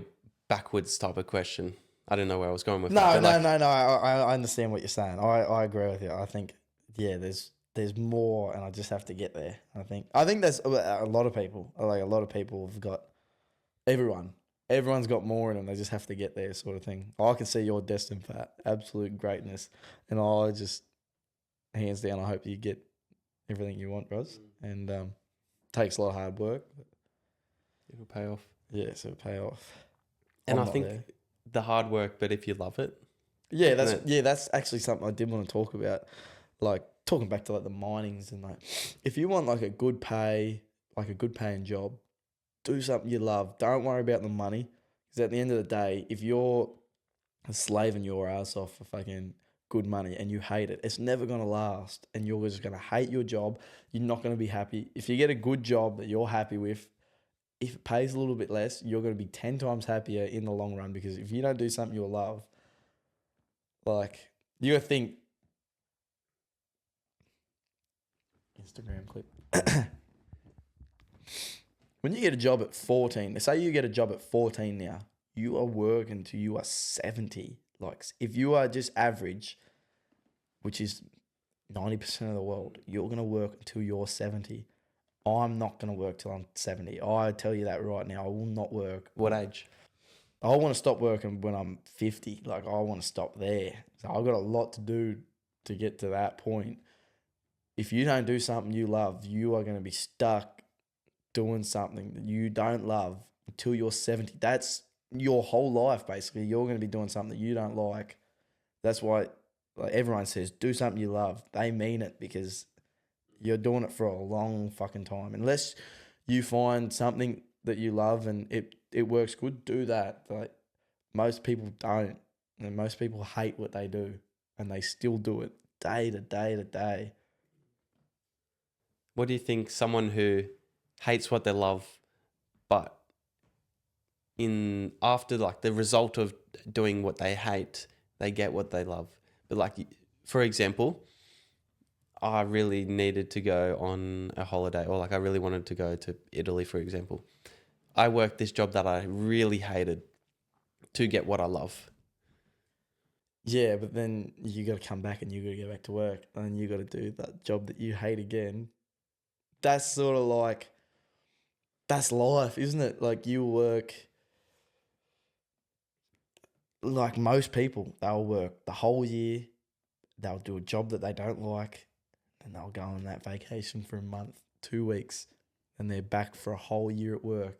backwards type of question. I don't know where I was going with that. that. No. I understand what you're saying. I agree with you. I think, yeah, there's more, and I just have to get there. I think there's a lot of people. Like, a lot of people have got, everyone's got more in them. They just have to get there, sort of thing. I can see you're destined for absolute greatness, and I just, hands down, I hope you get everything you want, bros. And takes a lot of hard work. It'll pay off. Yeah, so it'll pay off. And I think the hard work, but if you love it. Yeah, that's actually something I did want to talk about. Like, talking back to like the minings, and like, if you want like a good paying job, do something you love. Don't worry about the money, because at the end of the day, if you're slaving your ass off for fucking good money and you hate it, it's never going to last, and you're just going to hate your job. You're not going to be happy. If you get a good job that you're happy with, if it pays a little bit less, you're going to be 10 times happier in the long run, because if you don't do something you love, like, you got to think, Instagram clip. When you get a job at 14, say you get a job at 14 now, you are working till you are 70. Like, if you are just average, which is 90% of the world, you're going to work until you're 70. I'm not going to work till I'm 70. I tell you that right now. I will not work. What age? I want to stop working when I'm 50. Like, I want to stop there. So I've got a lot to do to get to that point. If you don't do something you love, you are going to be stuck doing something that you don't love until you're 70. That's your whole life, basically. You're going to be doing something that you don't like. That's why, like, everyone says, do something you love. They mean it, because you're doing it for a long fucking time. Unless you find something that you love and it works good, do that. Like most people don't, and most people hate what they do, and they still do it day to day to day. What do you think someone who hates what they love, but in after like the result of doing what they hate, they get what they love? But like, for example, I really needed to go on a holiday, or like I really wanted to go to Italy, for example. I worked this job that I really hated to get what I love. Yeah, but then you got to come back and you got to go back to work, and then you got to do that job that you hate again. That's sort of like, that's life, isn't it? Like you work, like most people, they'll work the whole year, they'll do a job that they don't like, and they'll go on that vacation for a month, 2 weeks, and they're back for a whole year at work.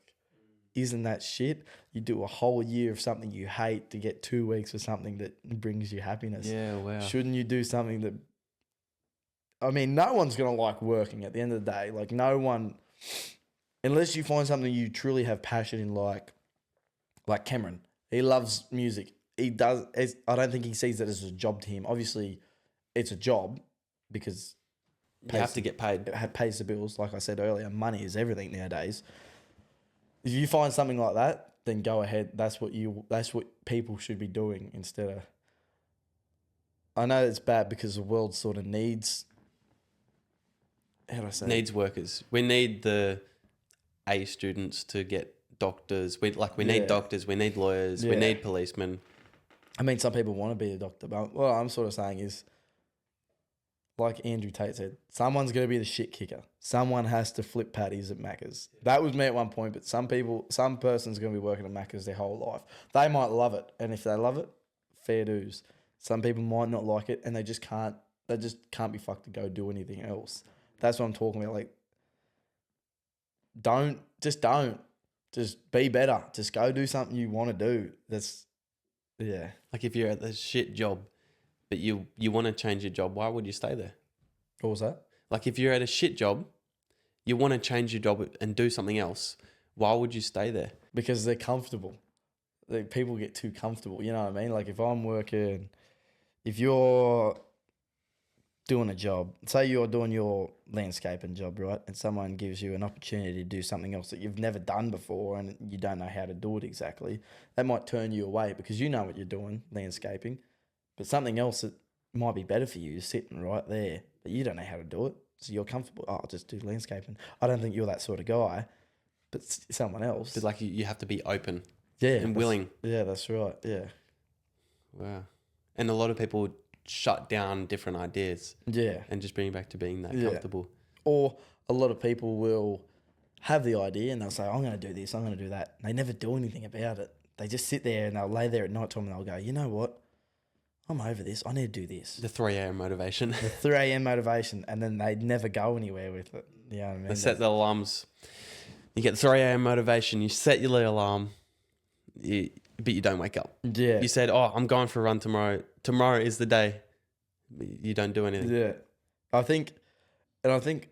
Isn't that shit? You do a whole year of something you hate to get 2 weeks of something that brings you happiness. Yeah, wow. Shouldn't you do something that... I mean, no one's going to like working at the end of the day. Like, no one... Unless you find something you truly have passion in, like Cameron. He loves music. He does... I don't think he sees it as a job to him. Obviously, it's a job because... You have to get paid. It pays the bills. Like I said earlier, money is everything nowadays. If you find something like that, then go ahead. That's what people should be doing instead of... I know it's bad because the world sort of needs... How do I say? Needs workers. We need the A students to get doctors. We need doctors. We need lawyers. We need policemen. I mean, some people want to be a doctor, but what I'm sort of saying is, like Andrew Tate said, someone's going to be the shit kicker. Someone has to flip patties at Macca's. That was me at one point, but some person's going to be working at Macca's their whole life. They might love it, and if they love it, fair dues. Some people might not like it, and they just can't be fucked to go do anything else. That's what I'm talking about. Like, don't. Just be better. Just go do something you want to do. Yeah. Like if you're at the shit job, but you want to change your job, why would you stay there? What was that? Like if you're at a shit job, you want to change your job and do something else, why would you stay there? Because they're comfortable. Like, people get too comfortable. You know what I mean? Like if you're doing a job, say you're doing your landscaping job, right? And someone gives you an opportunity to do something else that you've never done before and you don't know how to do it exactly, that might turn you away because you know what you're doing, landscaping. But something else that might be better for you is sitting right there, but you don't know how to do it. So you're comfortable. Oh, I'll just do landscaping. I don't think you're that sort of guy, but someone else. But like you have to be open, yeah, and willing. Yeah, that's right. Yeah. Wow. And a lot of people shut down different ideas. Yeah. And just bring it back to being that comfortable. Or a lot of people will have the idea and they'll say, I'm going to do this, I'm going to do that. And they never do anything about it. They just sit there and they'll lay there at night time and they'll go, you know what? I'm over this. I need to do this. The 3 a.m. motivation. The 3 a.m. motivation. And then they never go anywhere with it. You know what I mean? They set the alarms. You get 3 a.m. motivation. You set your little alarm, but you don't wake up. Yeah. You said, oh, I'm going for a run tomorrow. Tomorrow is the day. You don't do anything. Yeah. I think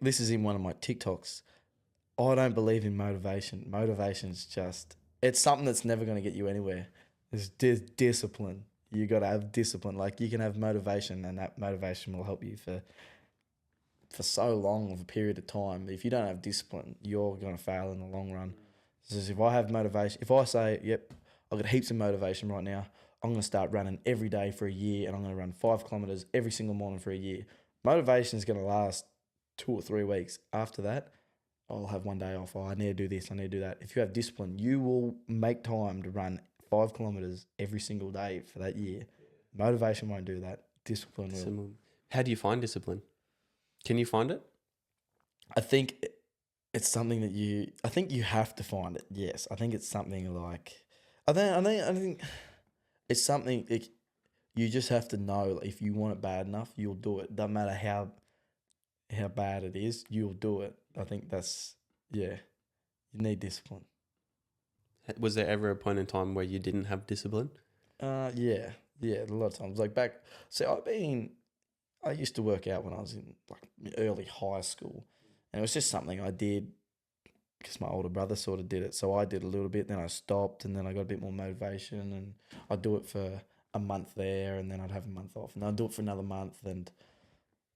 this is in one of my TikToks. I don't believe in motivation. Motivation's just... It's something that's never going to get you anywhere. It's discipline. You got to have discipline. Like, you can have motivation and that motivation will help you for so long of a period of time. If you don't have discipline, you're going to fail in the long run. So if I have motivation, if I say, yep, I've got heaps of motivation right now, I'm going to start running every day for a year and I'm going to run 5 kilometers every single morning for a year. Motivation is going to last 2 or 3 weeks. After that, I'll have one day off. Oh, I need to do this. I need to do that. If you have discipline, you will make time to run 5 kilometers every single day for that year. Motivation won't do that. Discipline will. How do you find discipline? Can you find it? I think it's something that I think you have to find it. Yes. I think it's something like, I think it's something you just have to know, if you want it bad enough, you'll do it. Doesn't matter how bad it is, you'll do it. I think that's, you need discipline. Was there ever a point in time where you didn't have discipline? Yeah, a lot of times. Like back, so I used to work out when I was in like early high school, and it was just something I did because my older brother sort of did it. So I did a little bit, then I stopped, and then I got a bit more motivation, and I'd do it for a month there, and then I'd have a month off, and I'd do it for another month,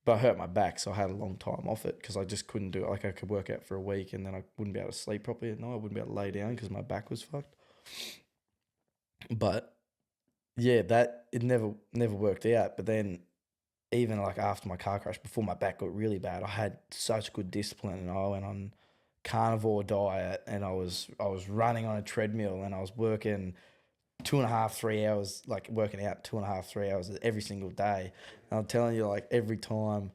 but I hurt my back, so I had a long time off it because I just couldn't do it. Like I could work out for a week, and then I wouldn't be able to sleep properly at night. I wouldn't be able to lay down because my back was fucked. But yeah, it never worked out. But then even like after my car crash, before my back got really bad, I had such good discipline, and I went on carnivore diet, and I was running on a treadmill, and I was working 2.5, 3 hours, like working out 2.5, 3 hours every single day. And I'm telling you, like every time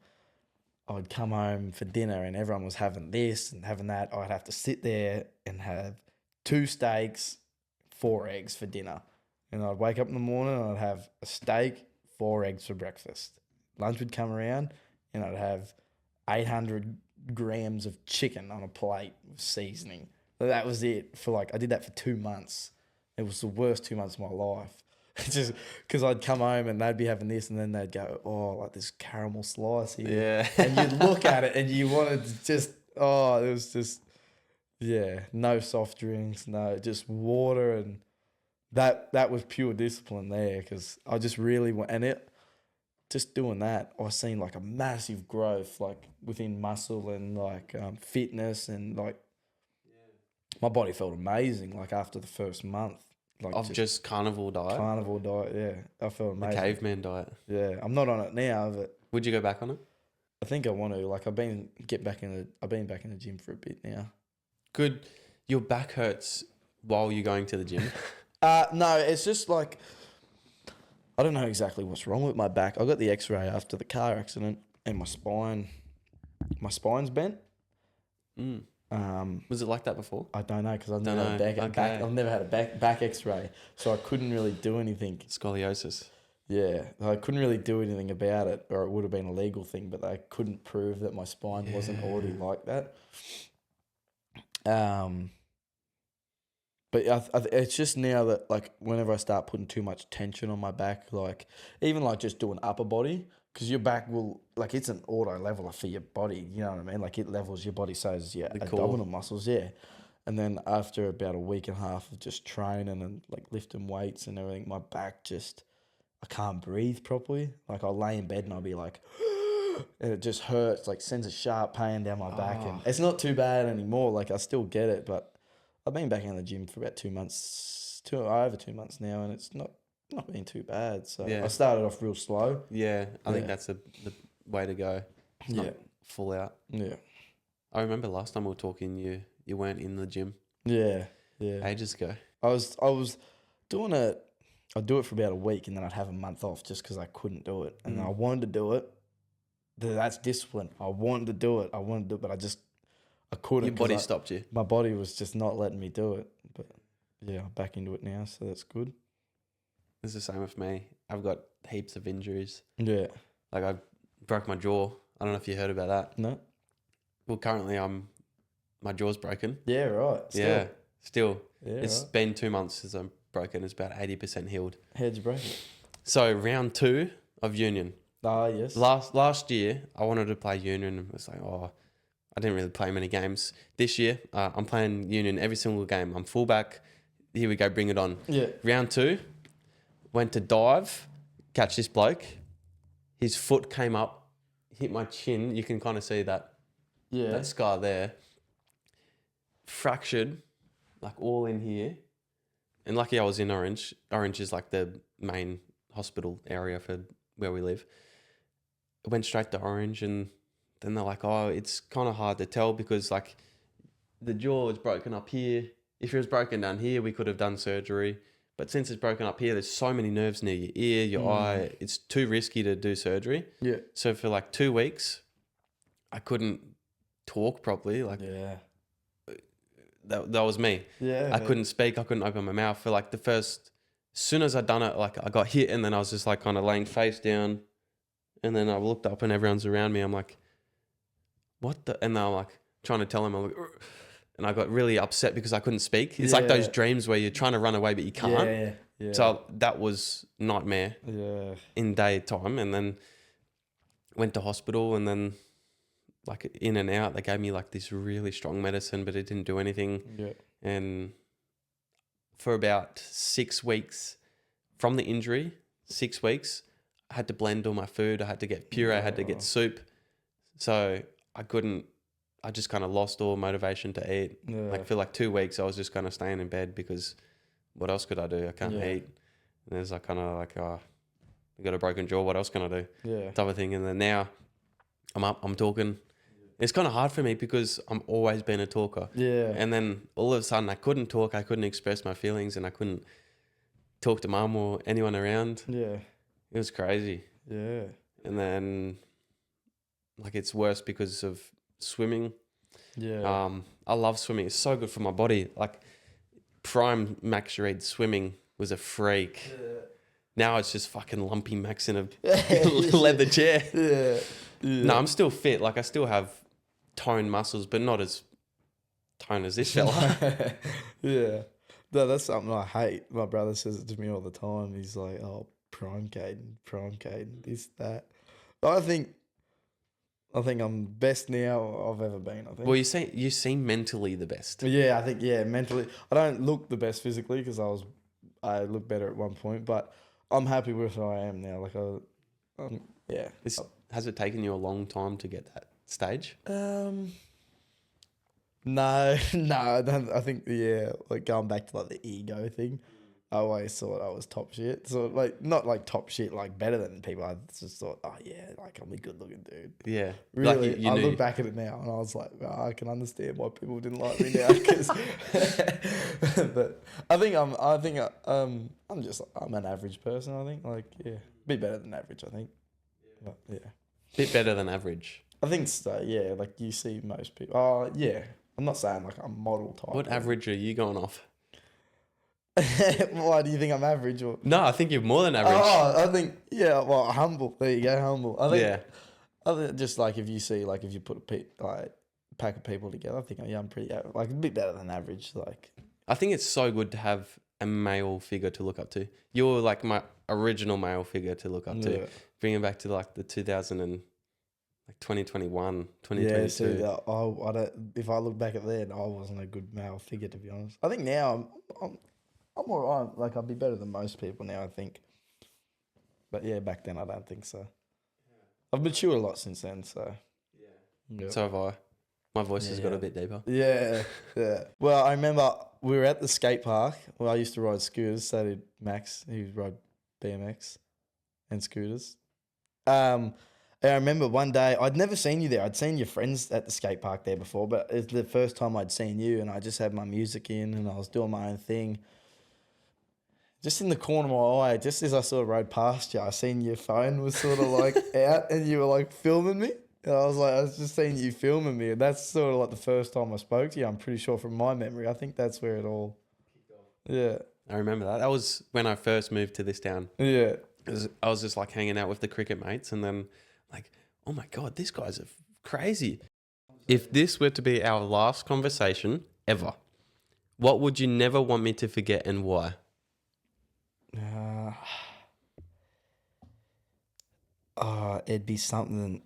I'd come home for dinner and everyone was having this and having that, I'd have to sit there and have 2 steaks, 4 eggs for dinner. And I'd wake up in the morning and I'd have a steak, 4 eggs for breakfast. Lunch would come around and I'd have 800 grams of chicken on a plate with seasoning. That was it I did that for 2 months. It was the worst 2 months of my life. Just because I'd come home and they'd be having this, and then they'd go, oh, like this caramel slice here. Yeah. And you'd look at it and you wanted to just, oh, it was just, yeah, no soft drinks, no, just water. And that was pure discipline there, because I just really went, and just doing that, I seen like a massive growth, like within muscle and like fitness, and like my body felt amazing. Like after the first month, like Of just carnivore diet? carnivore diet, yeah, I felt The amazing. caveman diet. Yeah, I'm not on it now, but Would you go back on it? I think I want to. Like I've been back in the gym for a bit now. Good. Your back hurts while you're going to the gym? No, it's just like I don't know exactly what's wrong with my back. I got the X-ray after the car accident, and my spine's bent. Mm. Was it like that before? I don't know, because I've never had a back. I've never had a back X-ray, so I couldn't really do anything. Scoliosis. Yeah, I couldn't really do anything about it, or it would have been a legal thing, but they couldn't prove that my spine wasn't already like that. But it's just now that, like, whenever I start putting too much tension on my back, like, even, like, just doing upper body, because your back will, like, it's an auto leveler for your body, you know what I mean? Like, it levels your body so as your abdominal muscles, yeah. And then after about a week and a half of just training and, like, lifting weights and everything, my back just, I can't breathe properly. Like, I'll lay in bed and I'll be like, and it just hurts, like, sends a sharp pain down my back. And it's not too bad anymore. Like, I still get it, but I've been back in the gym for about 2 months, over 2 months now, and it's not been too bad. So I started off real slow. Yeah, I think that's the way to go. Not full out. Yeah. I remember last time we were talking, you weren't in the gym. Yeah. Ages ago. I was doing it. I'd do it for about a week, and then I'd have a month off just because I couldn't do it. And I wanted to do it. That's discipline. I wanted to do it, but I couldn't. Your body stopped you. My body was just not letting me do it. But yeah, I'm back into it now, so that's good. It's the same with me. I've got heaps of injuries. Yeah. Like I broke my jaw. I don't know if you heard about that. No. Well, currently my jaw's broken. Yeah, right. Still. Yeah, It's been 2 months since I'm broken. It's about 80% healed. How'd you break it? So round 2 of union. Ah, yes. Last year, I wanted to play union and was like, I didn't really play many games. This year, I'm playing union every single game. I'm fullback. Here we go, bring it on. Yeah. Round 2, went to dive, catch this bloke. His foot came up, hit my chin. You can kind of see that scar there. Fractured, like all in here. And lucky I was in Orange. Orange is like the main hospital area for where we live. I went straight to Orange, and then they're like, it's kind of hard to tell because like the jaw is broken up here. If it was broken down here, we could have done surgery. But since it's broken up here, there's so many nerves near your ear, your eye. It's too risky to do surgery. Yeah. So for like 2 weeks, I couldn't talk properly. Like that was me. Yeah. I couldn't speak. I couldn't open my mouth for like as soon as I'd done it, like I got hit and then I was just like kind of laying face down. And then I looked up and everyone's around me. I'm like, what the? And then I'm like trying to tell him, I'm like, "Ugh." And I got really upset because I couldn't speak. It's like those dreams where you're trying to run away, but you can't. Yeah. So that was nightmare Yeah. in daytime. And then went to hospital and then like in and out. They gave me like this really strong medicine, but it didn't do anything. Yeah. And for about 6 weeks from the injury, 6 weeks, I had to blend all my food. I had to get puree. I had to get soup. So I just kind of lost all motivation to eat. Yeah. Like for like 2 weeks, I was just kind of staying in bed because what else could I do? I can't eat. And there's like kind of like, oh, I got a broken jaw. What else can I do? Yeah. Type of thing. And then now I'm up, I'm talking. It's kind of hard for me because I'm always been a talker. Yeah. And then all of a sudden I couldn't talk. I couldn't express my feelings and I couldn't talk to mum or anyone around. Yeah. It was crazy. Yeah. And then like it's worse because of swimming. Yeah. I love swimming. It's so good for my body. Like prime Max Reed swimming was a freak. Yeah. Now it's just fucking lumpy Max in a leather chair. Yeah. Yeah. No, I'm still fit. Like I still have toned muscles, but not as toned as this fella. Yeah. No, that's something I hate. My brother says it to me all the time. He's like, oh, prime Cayden, this, that. But I think I'm best now I've ever been, I think. Well, you seem mentally the best. Yeah, I think, mentally. I don't look the best physically because I looked better at one point, but I'm happy with who I am now. Like, yeah. Has it taken you a long time to get that stage? No, I don't. I think like going back to like the ego thing, I always thought I was top shit. So like not like top shit, like better than people. I just thought, oh yeah, like I'm a good looking dude. Yeah, Really, like you I knew. look back at it now and I was like, I can understand why people didn't like me now. Cause but I think I'm an average person. I think like be better than average. I think, but Bit better than average. I think so. Yeah, like you see most people. Oh yeah. I'm not saying like I'm model type. What average are you going off? Why do you think I'm average? Or? No, I think you're more than average. Oh, I think well, humble. There you go, humble. I think, yeah. I think just like if you put a pack of people together, I think I'm pretty like a bit better than average. Like I think it's so good to have a male figure to look up to. You're like my original male figure to look up to. Bringing back to like the 2021, 2022. Yeah, see, I don't. If I look back at then, I wasn't a good male figure, to be honest. I think now I'm alright. Like I'll be better than most people now, I think. But yeah, back then I don't think so. I've matured a lot since then, so. Yeah. So have I. My voice has got a bit deeper. Yeah. Well, I remember we were at the skate park. Well, I used to ride scooters. So did Max. He rode BMX and scooters. And I remember one day, I'd never seen you there. I'd seen your friends at the skate park there before, but it's the first time I'd seen you, and I just had my music in and I was doing my own thing. Just in the corner of my eye, just as I sort of rode past you, I seen your phone was sort of like out and you were like filming me. And I was just seeing you filming me. And that's sort of like the first time I spoke to you. I'm pretty sure from my memory. I think that's where it all kicked off. Yeah. I remember that. That was when I first moved to this town. Yeah. I was just like hanging out with the cricket mates and then like, oh my God, these guys are crazy. If this were to be our last conversation ever, what would you never want me to forget and why? It'd be something.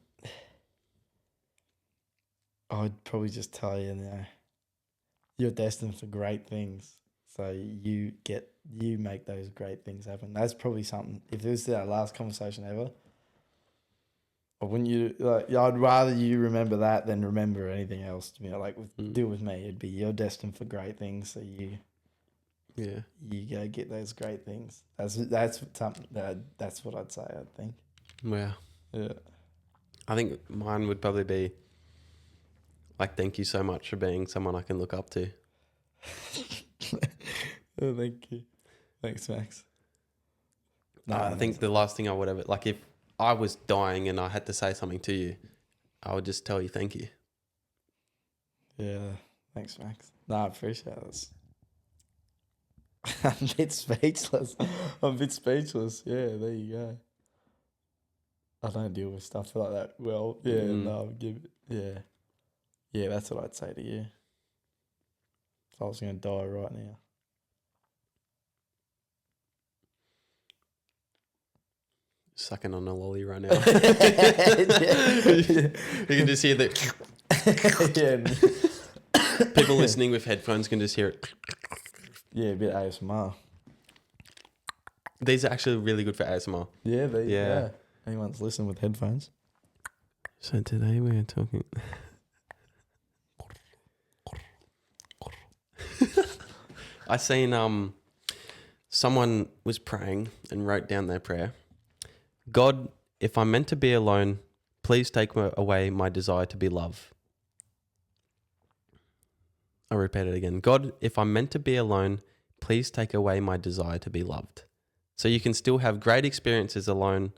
I'd probably just tell you, you're destined for great things. So you make those great things happen. That's probably something. If this is our last conversation ever, or wouldn't you like? I'd rather you remember that than remember anything else. To me, like deal with me, it'd be you're destined for great things. So you go get those great things. That's something that's what I'd say. I think. Wow. Yeah. I think mine would probably be like, thank you so much for being someone I can look up to. Oh, thank you. Thanks, Max. No, I think the last thing I would ever, like if I was dying and I had to say something to you, I would just tell you thank you. Yeah, thanks, Max. No, I appreciate this. I'm a bit speechless. Yeah, there you go. I don't deal with stuff like that well. Yeah, no, yeah, that's what I'd say to you. If I was going to die right now. sucking on a lolly right now. Yeah. You can just hear the people listening with headphones can just hear it. Yeah, a bit ASMR. These are actually really good for ASMR. Yeah, Yeah. Anyone's listening with headphones. So today we're talking. I seen someone was praying and wrote down their prayer. God, if I'm meant to be alone, please take away my desire to be loved. I'll repeat it again. God, if I'm meant to be alone, please take away my desire to be loved. So you can still have great experiences alone,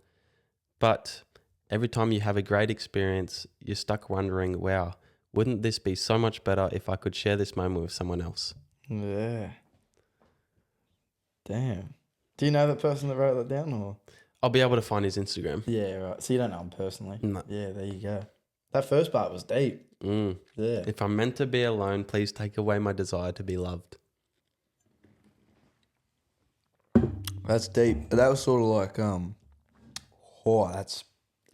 but every time you have a great experience, you're stuck wondering, wow, wouldn't this be so much better if I could share this moment with someone else? Yeah. Damn. Do you know the person that wrote that down, or? I'll be able to find his Instagram. Yeah, right. So you don't know him personally. No. Yeah, there you go. That first part was deep. Mm. Yeah. If I'm meant to be alone, please take away my desire to be loved. That's deep. That was sort of like that's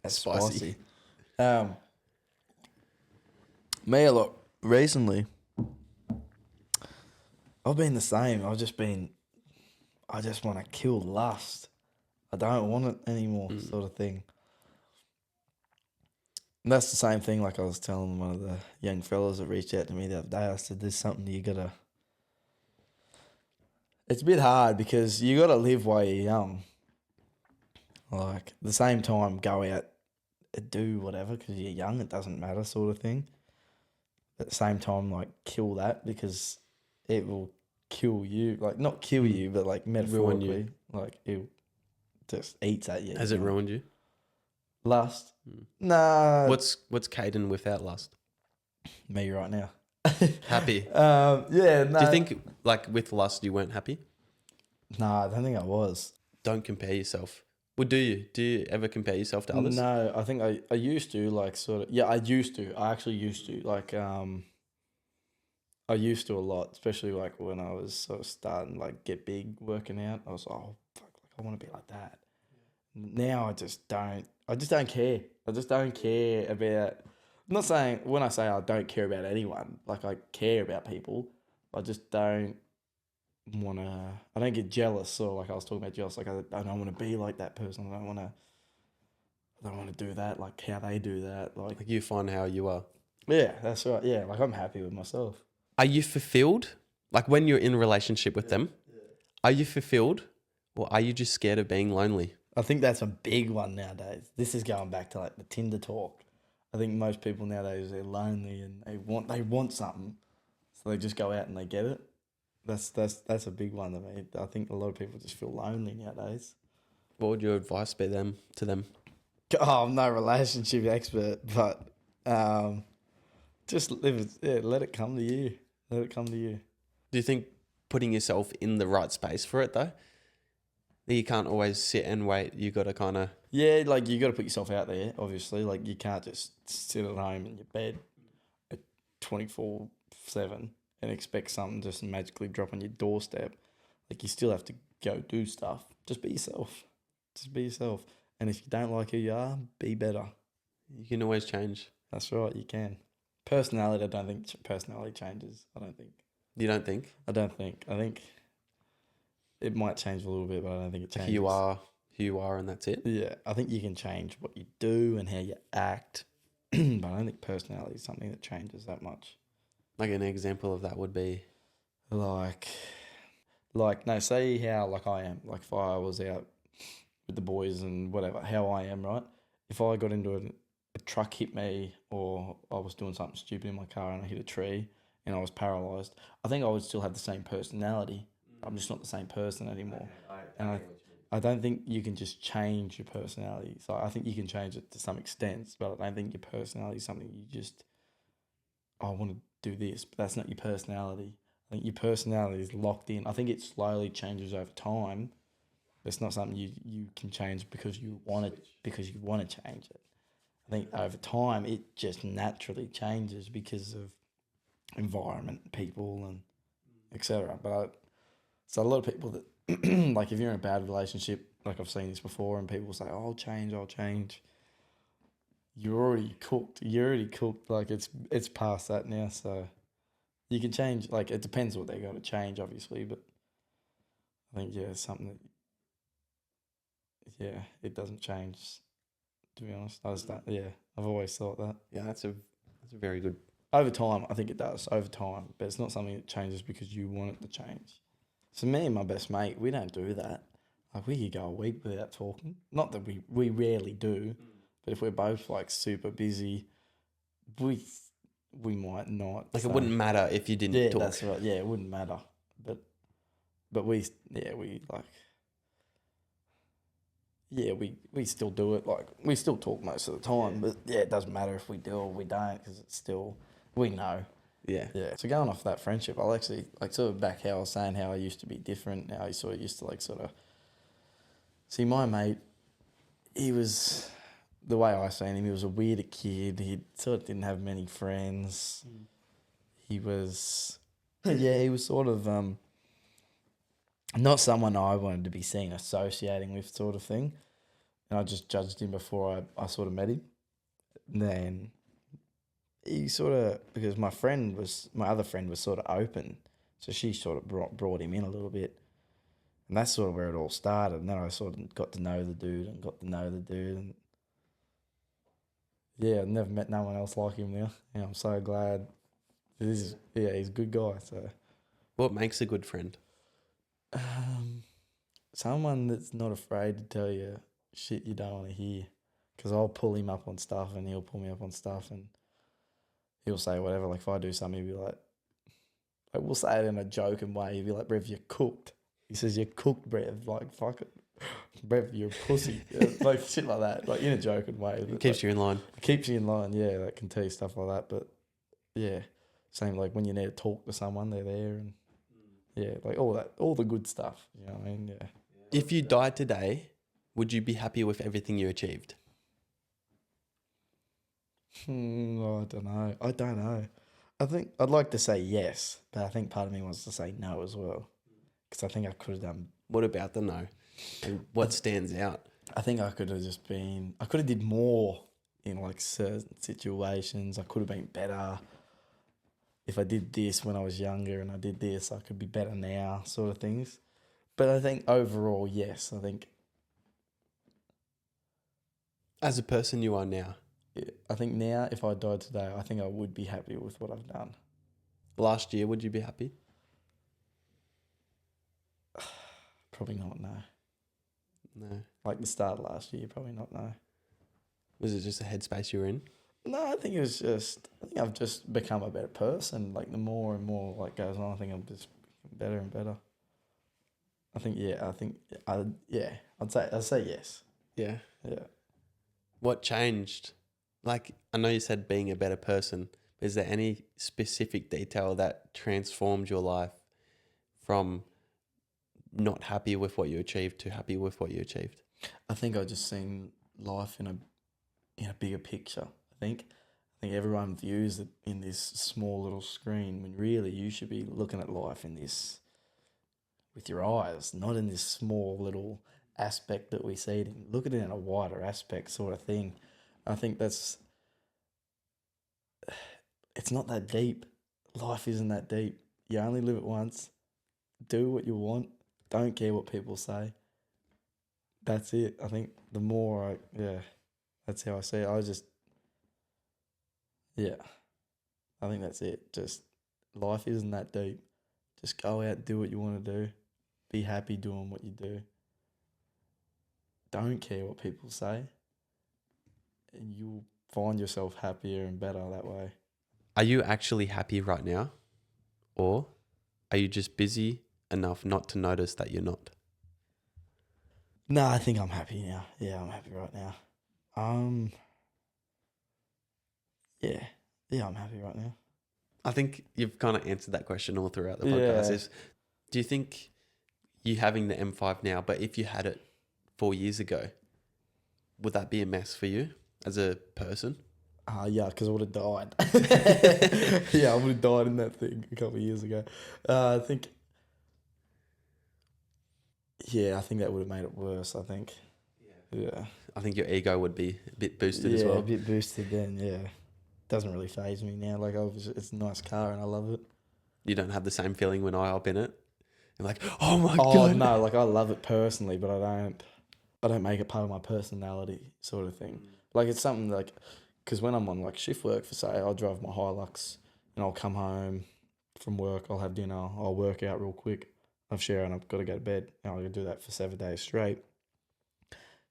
spicy. Me, look, recently I've been the same. I just want to kill lust. I don't want it anymore, sort of thing. And that's the same thing like I was telling one of the young fellas that reached out to me the other day. I said, there's something you gotta... It's a bit hard because you gotta live while you're young. Like, at the same time, go out and do whatever because you're young, it doesn't matter, sort of thing. At the same time, like, kill that because it will kill you. Like, not kill you, but, like, metaphorically. Like, it just eats at you. Has it ruined you? Lust? Nah. What's Cayden without lust? Me right now. Happy. Yeah, no. Do you think, like, with lust you weren't happy? Nah, I don't think I was. Don't compare yourself. Well, do you? Do you ever compare yourself to others? No, I think I used to, like, sort of... Yeah, I used to. I actually used to. Like, I used to a lot, especially, like, when I was sort of starting, like, get big working out. I was like, oh, fuck, like, I want to be like that. Now I just don't care. I just don't care about... I'm not saying... When I say I don't care about anyone, like, I care about people. I just don't want to... I don't get jealous, or like I was talking about jealous. Like, I don't want to be like that person. I don't want to do that, like how they do that. Like you find how you are. Yeah, that's right. Yeah, like I'm happy with myself. Are you fulfilled? Like when you're in a relationship with them, are you fulfilled or are you just scared of being lonely? I think that's a big one nowadays. This is going back to like the Tinder talk. I think most people nowadays, they're lonely and they want something, so they just go out and they get it. That's a big one to me. I think a lot of people just feel lonely nowadays. What would your advice be to them? Oh, I'm no relationship expert, but just live it. Yeah, let it come to you. Let it come to you. Do you think putting yourself in the right space for it though? You can't always sit and wait. You got to kind of... Yeah, like you got to put yourself out there, obviously. Like you can't just sit at home in your bed at 24/7 and expect something just magically drop on your doorstep. Like you still have to go do stuff. Just be yourself. Just be yourself. And if you don't like who you are, be better. You can always change. That's right, you can. Personality, I don't think personality changes. I don't think. You don't think? I don't think. I think it might change a little bit, but I don't think it changes. Who you are and that's it? Yeah, I think you can change what you do and how you act, but I don't think personality is something that changes that much. Like an example of that would be? Like no, say how like I am. Like if I was out with the boys and whatever, how I am, right? If I got into a truck hit me or I was doing something stupid in my car and I hit a tree and I was paralysed, I think I would still have the same personality. I'm just not the same person anymore. I don't think you can just change your personality. So I think you can change it to some extent, but I don't think your personality is something you just, I want to do this, but that's not your personality. I think your personality is locked in. I think it slowly changes over time. It's not something you can change because you want to change it. I think over time it just naturally changes because of environment, people, and etc. But so a lot of people that like if you're in a bad relationship, like I've seen this before, and people say, "Oh, I'll change." You're already cooked. You're already cooked. Like it's past that now, so you can change. Like it depends what they got to change, obviously, but I think it's something that it doesn't change. To be honest, I just don't. Yeah, I've always thought that. Yeah, that's a very good. Over time, I think it does. Over time, but it's not something that changes because you want it to change. So me and my best mate, we don't do that. Like we could go a week without talking. Not that we rarely do, but if we're both like super busy, we might not. Like it wouldn't matter if you didn't talk. That's right. Yeah, it wouldn't matter. But we still do it. Like we still talk most of the time. But it doesn't matter if we do or we don't because it's still we know. Yeah. Yeah. So going off that friendship, I'll actually like sort of back how I was saying how I used to be different. How I sort of used to like sort of see my mate. He was the way I seen him. He was a weird kid. He sort of didn't have many friends. He was he was sort of not someone I wanted to be seen associating with, sort of thing. And I just judged him before I sort of met him. And then he sort of, because my other friend was sort of open, so she sort of brought him in a little bit. And that's sort of where it all started. And then I sort of got to know the dude. And yeah, I've never met no one else like him now. Yeah, I'm so glad. He's a good guy. So, What makes a good friend? Someone that's not afraid to tell you shit you don't want to hear. Because I'll pull him up on stuff and he'll pull me up on stuff and he'll say whatever. Like if I do something, he'll be like we'll say it in a joking way. He'll be like, "Brev, you're cooked." He says, "You're cooked, Brev." Like, fuck it. Brev, you're a pussy. Like shit like that. Like in a joking way. It keeps you in line. It keeps you in line, yeah. Like can tell you stuff like that. But yeah. Same like when you need to talk to someone, they're there and like all the good stuff. You know what I mean? Yeah. If you died today, would you be happy with everything you achieved? I don't know. I think I'd like to say yes, but I think part of me wants to say no as well. Because I think I could have done... What about the no? And what stands out? I think I could have did more in like certain situations. I could have been better. If I did this when I was younger and I did this, I could be better now, sort of things. But I think overall, yes. I think... As a person you are now? Yeah, I think now, if I died today, I think I would be happy with what I've done. Last year, would you be happy? Probably not, no. No. Like the start of last year, probably not, no. Was it just a headspace you were in? No, I think I've just become a better person. Like the more and more like goes on, I think I'm just better and better. I'd say yes. Yeah. Yeah. What changed? Like, I know you said being a better person. Is there any specific detail that transformed your life from not happy with what you achieved to happy with what you achieved? I think I just seen life in a bigger picture. I think everyone views it in this small little screen when really you should be looking at life in this with your eyes, not in this small little aspect that we see it in. Look at it in a wider aspect sort of thing. I think it's not that deep. Life isn't that deep. You only live it once. Do what you want. Don't care what people say. That's it. I think the more that's how I see it. I think that's it. Just life isn't that deep. Just go out, do what you want to do. Be happy doing what you do. Don't care what people say. And you'll find yourself happier and better that way. Are you actually happy right now? Or are you just busy enough not to notice that you're not? No, I think I'm happy now. Yeah, I'm happy right now. Yeah, I'm happy right now. I think you've kind of answered that question all throughout the podcast. Yeah. Do you think you having the M5 now, but if you had it 4 years ago, would that be a mess for you as a person? Yeah, because I would have died. Yeah, I would have died in that thing a couple of years ago. I think, Yeah, I think that would have made it worse. I think. Yeah. I think your ego would be a bit boosted as Yeah, well. a bit boosted then. Yeah, doesn't really phase me now. Like, it's a nice car and I love it. You don't have the same feeling when I hop in it. You're like, oh my Oh God. no, like I love it personally, but I don't make it part of my personality, sort of thing. Like, it's something like, because when I'm on like shift work, for say, I'll drive my Hilux and I'll come home from work, I'll have dinner, I'll work out real quick, I've showered and I've got to go to bed. And I'll do that for 7 days straight.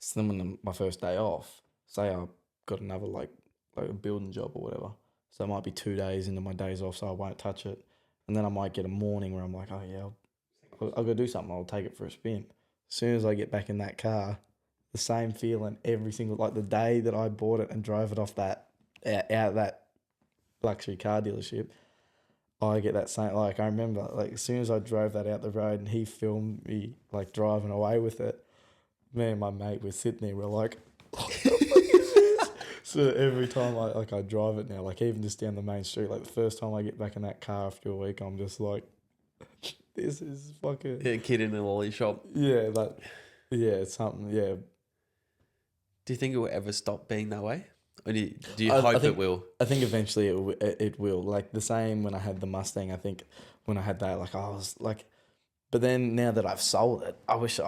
So then when my first day off, say I've got another like a building job or whatever, so it might be 2 days into my days off, so I won't touch it. And then I might get a morning where I'm like, oh yeah, I'll go do something. I'll take it for a spin. As soon as I get back in that car, the same feeling every single, like the day that I bought it and drove it off that, out of that luxury car dealership, I get that same, like I remember, like as soon as I drove that out the road and he filmed me like driving away with it, me and my mate were sitting there, we're like, what the fuck is this? So every time I drive it now, like even just down the main street, like the first time I get back in that car after a week, I'm just like, this is fucking... Yeah, kid in a lolly shop. Yeah, it's something, yeah. Do you think it will ever stop being that way? Or do you I hope think, it will? I think eventually it will. Like the same when I had the Mustang, I think when I had that, like I was like... But then now that I've sold it, I wish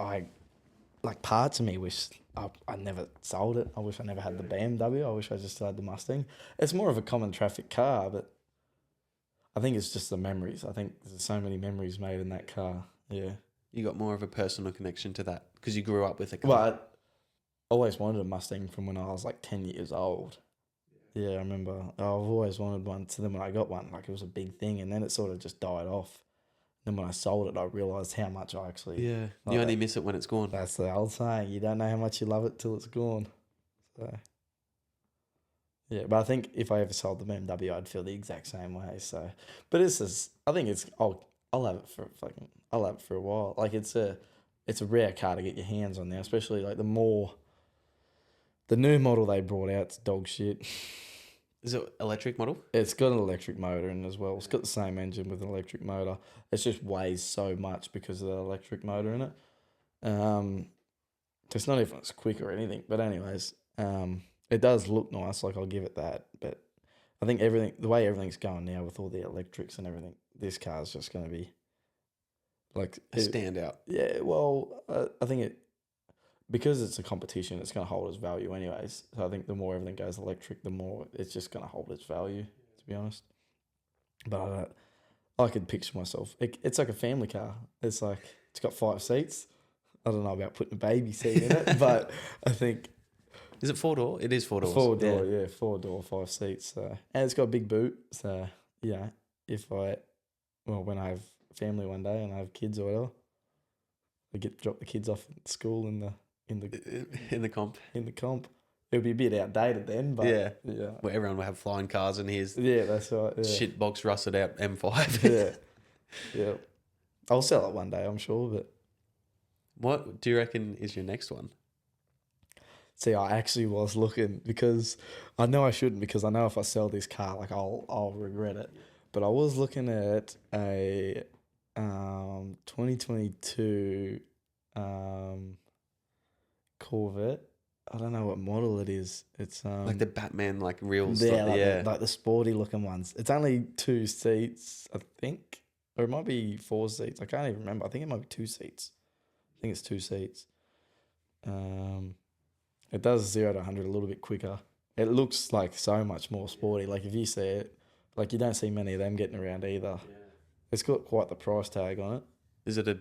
like parts of me wish I never sold it. I wish I never had the BMW. I wish I just still had the Mustang. It's more of a common traffic car, but I think it's just the memories. I think there's so many memories made in that car. Yeah. You got more of a personal connection to that because you grew up with a car. Well, I always wanted a Mustang from when I was like 10 years old. Yeah, I remember. I've always wanted one. So then when I got one, like it was a big thing, and then it sort of just died off. Then when I sold it, I realised how much I actually... Yeah, like you only miss it when it's gone. That's the old saying. You don't know how much you love it till it's gone. So, yeah, but I think if I ever sold the BMW, I'd feel the exact same way. So, but it's just, I think it's... I'll have it for a while. Like it's a rare car to get your hands on now, especially like the new model they brought out. It's dog shit. Is it electric model? It's got an electric motor in as well. It's got the same engine with an electric motor. It just weighs so much because of the electric motor in it. It's not even as quick or anything. But anyways, it does look nice. Like I'll give it that. But I think the way everything's going now with all the electrics and everything, this car's just going to be like A standout. Yeah. Well, I think because it's a competition, it's going to hold its value anyways. So I think the more everything goes electric, the more it's just going to hold its value, to be honest. But I could picture myself. It's like a family car. It's like, it's got 5 seats. I don't know about putting a baby seat in it, but I think... Is it 4-door? It is 4 doors. 4-door, yeah, 4-door, 5 seats. So. And it's got a big boot. So, yeah, when I have family one day and I have kids or whatever, I get to drop the kids off at school in the comp. In the comp. It'll be a bit outdated then, but yeah. Yeah. Where everyone will have flying cars and here's that's right. Yeah. shit box rusted out M5. Yeah. I'll sell it one day, I'm sure, but what do you reckon is your next one? see, I actually was looking because I know I shouldn't, because I know if I sell this car, like I'll regret it. But I was looking at a 2022 Corvette. I don't know what model it is. It's like the Batman, like real yeah, stuff. like the sporty looking ones. It's only 2 seats, I think, or it might be 4 seats. I can't even remember. I think it might be 2 seats. I think it's 2 seats. It does 0 to 100 a little bit quicker. It looks like so much more sporty. Like if you see it, like you don't see many of them getting around either. Yeah. It's got quite the price tag on it. Is it a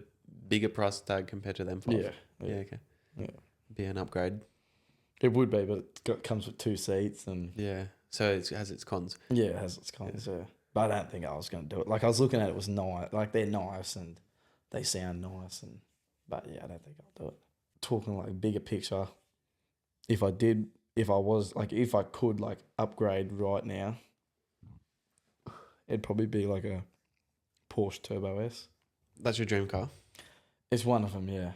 bigger price tag compared to them 5? Yeah. Okay. Yeah. Be an upgrade. It would be, but it comes with 2 seats and... Yeah. So it has its cons. Yeah, it has its cons, yeah. But I don't think I was going to do it. Like I was looking at it, was nice. Like they're nice and they sound nice. But yeah, I don't think I'll do it. Talking like bigger picture, if I could like upgrade right now, it'd probably be like a Porsche Turbo S. That's your dream car? It's one of them, yeah.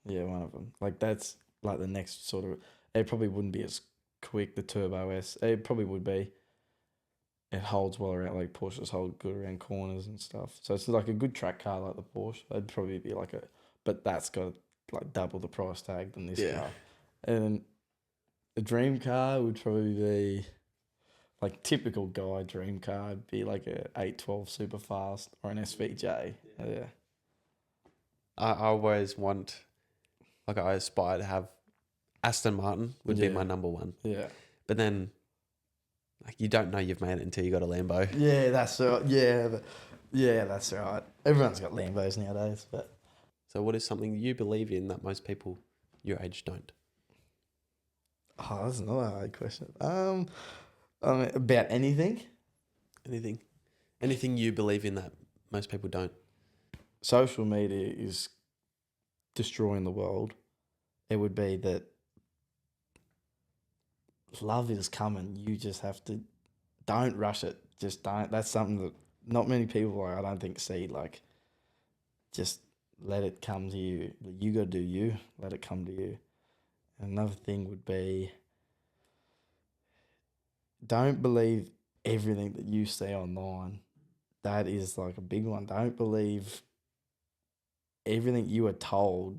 Yeah, one of them. Like that's like the next sort of... It probably wouldn't be as quick, the Turbo S. It probably would be. It holds well around, like Porsches hold good around corners and stuff. So it's like a good track car like the Porsche. It'd probably be like a... But that's got like double the price tag than this Yeah. car. And a dream car would probably be like typical guy dream car would be like a 812 super fast or an SVJ. Yeah. I always want, like, I aspire to have Aston Martin would be my number one. Yeah. But then, like, you don't know you've made it until you got a Lambo. Yeah, that's right. Yeah, that's right. Everyone's got Lambos nowadays, but So what is something you believe in that most people your age don't? oh, that's another hard question. I mean, about anything. Anything you believe in that most people don't? Social media is destroying the world. It would be that love is coming. You just have to don't rush it. Just don't. That's something that not many people, I don't think, see. Like, just let it come to you. You got to do you. Let it come to you. Another thing would be don't believe everything that you see online. That is like a big one. Don't believe everything you are told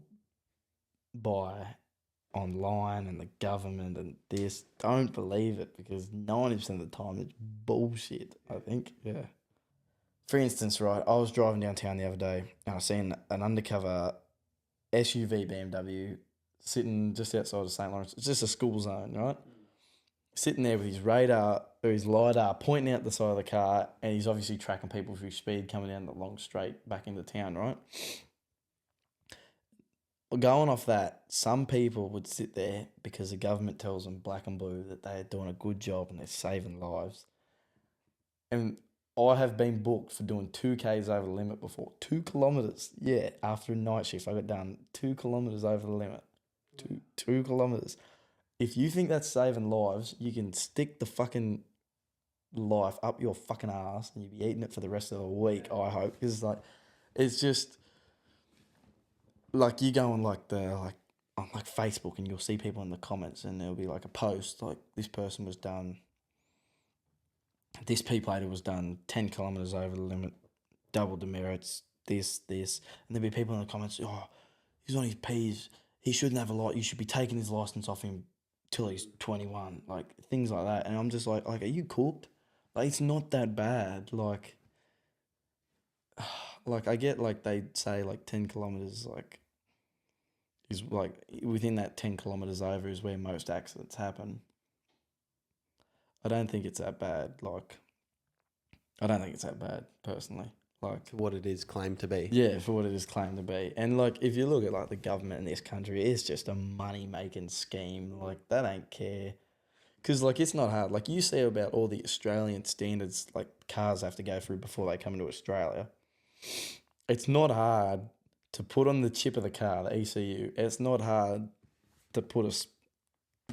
by online and the government and this. Don't believe it, because 90% of the time it's bullshit, I think. Yeah. For instance, right, I was driving downtown the other day and I seen an undercover SUV BMW sitting just outside of St. Lawrence. It's just a school zone, right? Sitting there with his radar or his LiDAR pointing out the side of the car, and he's obviously tracking people through speed coming down the long straight back into town, right? Well, going off that, some people would sit there because the government tells them black and blue that they're doing a good job and they're saving lives. And I have been booked for doing 2Ks over the limit before. 2 kilometres. Yeah, after a night shift, I got done 2 kilometres over the limit. 2 kilometres. If you think that's saving lives, you can stick the fucking life up your fucking ass and you'll be eating it for the rest of the week, I hope. Because, like, it's just, like, you go on, like, on, like, Facebook and you'll see people in the comments and there'll be, like, a post, like, this person was done, this P-plater was done 10 kilometres over the limit, double demerits, this. And there'll be people in the comments, oh, he's on his P's, he shouldn't have a lot, you should be taking his licence off him till he's 21, like, things like that. And I'm just like, are you cooked? Like, it's not that bad. Like, I get, like, they say, like, 10 kilometres, like, is, like, within that 10 kilometres over is where most accidents happen. I don't think it's that bad. Like, I don't think it's that bad, personally. Like, For what it is claimed to be. yeah, for what it is claimed to be. And, like, if you look at, like, the government in this country, it's just a money-making scheme. Like, they don't care. Because, like, it's not hard. Like, you see about all the Australian standards, like, cars have to go through before they come into Australia. It's not hard to put on the chip of the car, the ECU. It's not hard to put a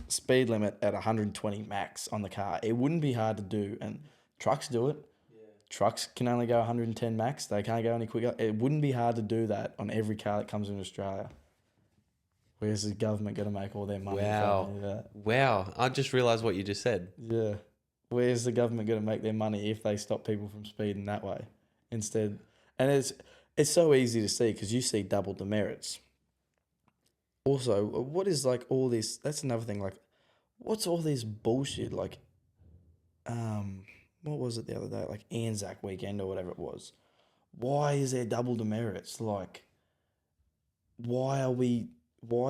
speed limit at 120 max on the car. It wouldn't be hard to do. And trucks do it. Trucks can only go 110 max. They can't go any quicker. It wouldn't be hard to do that on every car that comes in Australia. Where's the government going to make all their money? Wow. If they do that? Wow. I just realised what you just said. Yeah. Where's the government going to make their money if they stop people from speeding that way instead? And it's so easy to see because you see double demerits. Also, what is, like, all this? That's another thing. Like, what's all this bullshit? Like, what was it the other day? Like Anzac weekend or whatever it was. Why is there double demerits? Like, why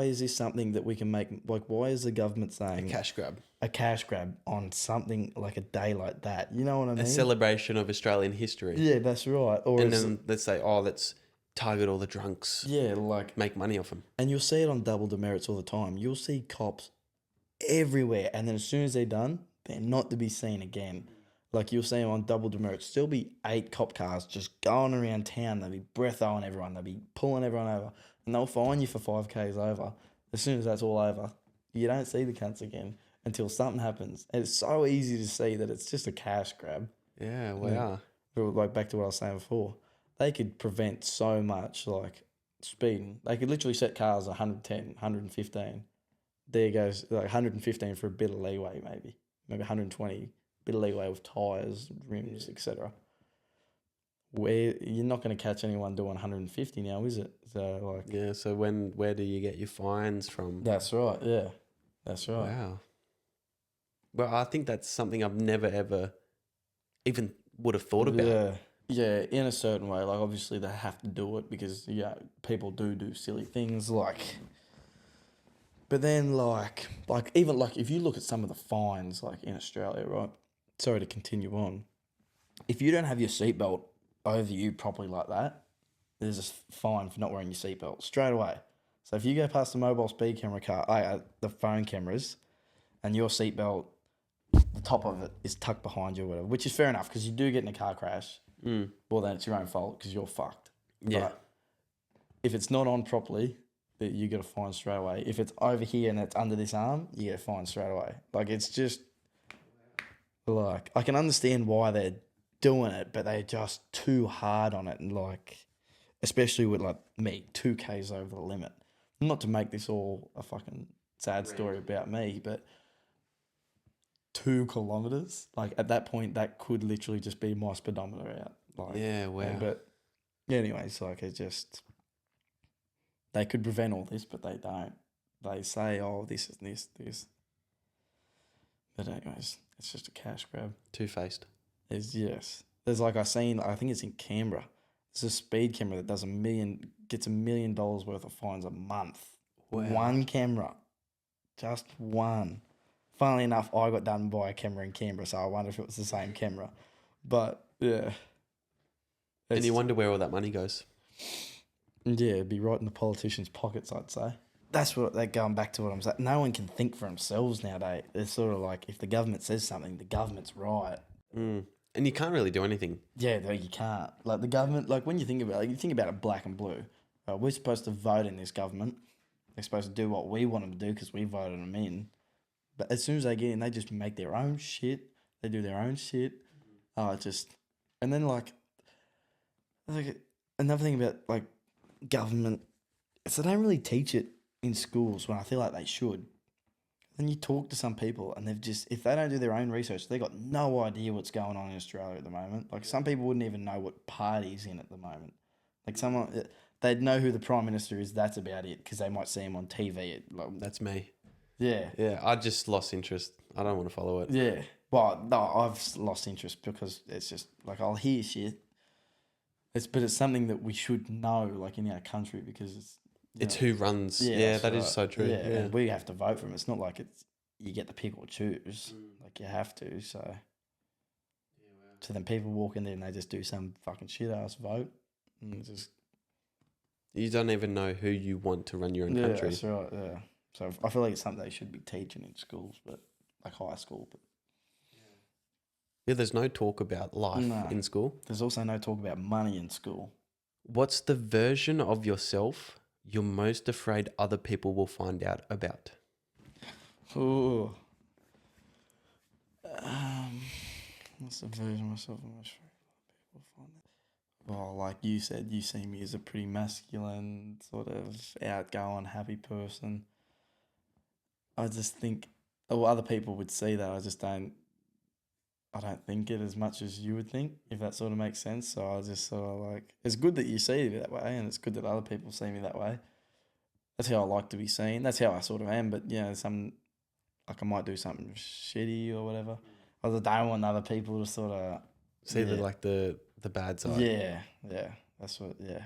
is this something that we can make? Like, why is the government saying Cash grab. a cash grab on something like a day like that? You know what I mean? A celebration of Australian history. Yeah, that's right. Or And then let's say, let's target all the drunks. yeah, like, Make money off them. and you'll see it on double demerits all the time. You'll see cops everywhere, and then as soon as they're done, they're not to be seen again. Like, you'll see them on double demerits. Still be 8 cop cars just going around town. They'll be breath-owing everyone. They'll be pulling everyone over. And they'll fine you for 5Ks over. As soon as that's all over, you don't see the cunts again until something happens. And it's so easy to see that it's just a cash grab. Yeah, wow. But, like, back to what I was saying before, they could prevent so much, like, speeding. They could literally set cars 110, 115. There goes, like, 115 for a bit of leeway, maybe 120. Bit of leeway with tyres, rims, etc. where you're not going to catch anyone doing 150 now, is it? So like, Yeah. So where do you get your fines from? that's right. Yeah, that's right. Wow. Well, I think that's something I've never ever even would have thought about. Yeah, yeah. In a certain way, like obviously they have to do it because people do silly things like. But then like even like if you look at some of the fines like in Australia, right? Sorry to continue on. If you don't have your seatbelt over you properly like that, there's a fine for not wearing your seatbelt straight away. So if you go past the mobile speed camera the phone cameras, and your seatbelt, the top of it is tucked behind you or whatever, which is fair enough because you do get in a car crash, well then it's your own fault because you're fucked. Yeah. But if it's not on properly, that you get a fine straight away. If it's over here and it's under this arm, you get a fine straight away. Like it's just like I can understand why they're doing it, but they're just too hard on it, and like especially with like me, 2Ks over the limit. Not to make this all a fucking sad story about me, but 2 kilometers, like at that point, that could literally just be my speedometer out. Like, Yeah. Wow. But anyways, like it just they could prevent all this, but they don't. They say, "Oh, this is this." But anyways, it's just a cash grab. Two-faced. There's like I think it's in Canberra. There's a speed camera that gets $1 million worth of fines a month. Wow. One camera, just one. Funnily enough, I got done by a camera in Canberra, so I wonder if it was the same camera. But yeah, And you wonder where all that money goes. Yeah, it'd be right in the politicians' pockets, I'd say. That's what they're going back to what I'm saying. No one can think for themselves nowadays. It's sort of like if the government says something, the government's right. Mm. And you can't really do anything. Yeah, no, you can't. Like the government, like when you think about it, you think about it black and blue. We're supposed to vote in this government. They're supposed to do what we want them to do because we voted them in. But as soon as they get in, they just make their own shit. They do their own shit. And then like another thing about like government, so they don't really teach it in schools when I feel like they should. Then you talk to some people and if they don't do their own research, they got no idea what's going on in Australia at the moment. Like some people wouldn't even know what party's in at the moment. Like they'd know who the Prime Minister is, that's about it, because they might see him on TV. That's me. Yeah. Yeah, I just lost interest. I don't want to follow it. Yeah. Well, no, I've lost interest because it's just, like, I'll hear shit. But it's something that we should know, like, in our country because it's who runs. Yeah, that is so true. Yeah, and we have to vote for them. It's not like you get to pick or choose. Like, you have to, so. Yeah, wow. So then people walk in there and they just do some fucking shit-ass vote. And just... You don't even know who you want to run your own country. Yeah, that's right, yeah. So I feel like it's something they should be teaching in schools, but like high school. But yeah, there's no talk about life in school. There's also no talk about money in school. What's the version of yourself you're most afraid other people will find out about? Ooh. What's the version of myself I'm most afraid other people find out? Well, like you said, you see me as a pretty masculine, sort of outgoing, happy person. I just think, other people would see that. I don't think it as much as you would think, if that sort of makes sense. So I just sort of like, it's good that you see me that way, and it's good that other people see me that way. That's how I like to be seen. That's how I sort of am. But, I might do something shitty or whatever. I don't want other people to sort of... See the bad side. Yeah. That's what, yeah.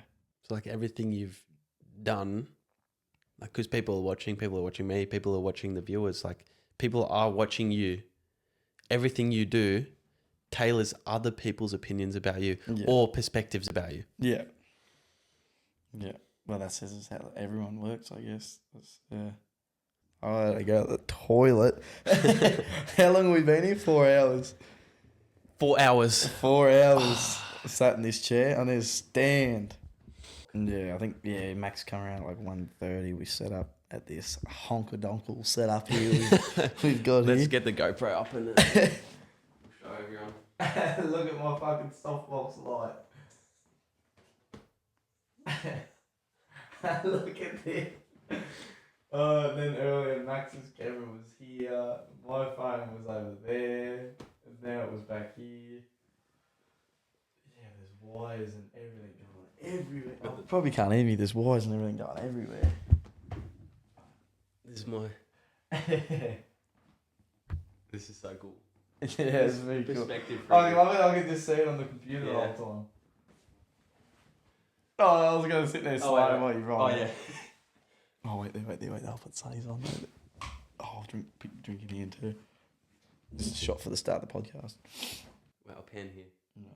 So like everything you've done, like, because people are watching me, people are watching the viewers, like people are watching you. Everything you do tailors other people's opinions about you or perspectives about you. Yeah. Yeah. Well, that's how everyone works, I guess. I gotta go to the toilet. How long have we been here? 4 hours. 4 hours. 4 hours. Sat in this chair. I need to stand. And I think Max come around at like 1:30. We set up at this honkadonkle setup here. We've got Let's here. get the GoPro up and show everyone. Look at my fucking softbox light. Look at this. And then earlier Max's camera was here. My phone was over there. And now it was back here. Yeah, there's wires and everything going everywhere. Oh, probably can't hear me. There's wires and everything going everywhere. This is my. This is so cool. Yeah, it's very cool. Perspective. I can just see it on the computer the whole time. Oh, I was going to sit there slow while you roll. Oh, yeah. Oh, wait there. I'll put sunnies on there. Oh, I'll drink it in too. This is a shot for the start of the podcast. Wow, a pen here. No.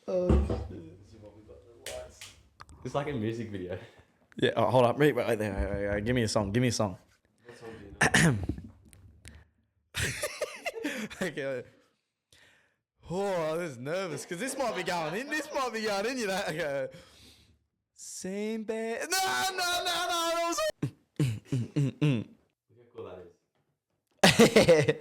Oh, This is what we got, the lights. It's like a music video. yeah, hold up. Wait there. Wait. Give me a song. What song do you know? Okay. Oh, I was nervous because this might be going in. You know. Okay. Same bed. No. That was... Look how cool that is.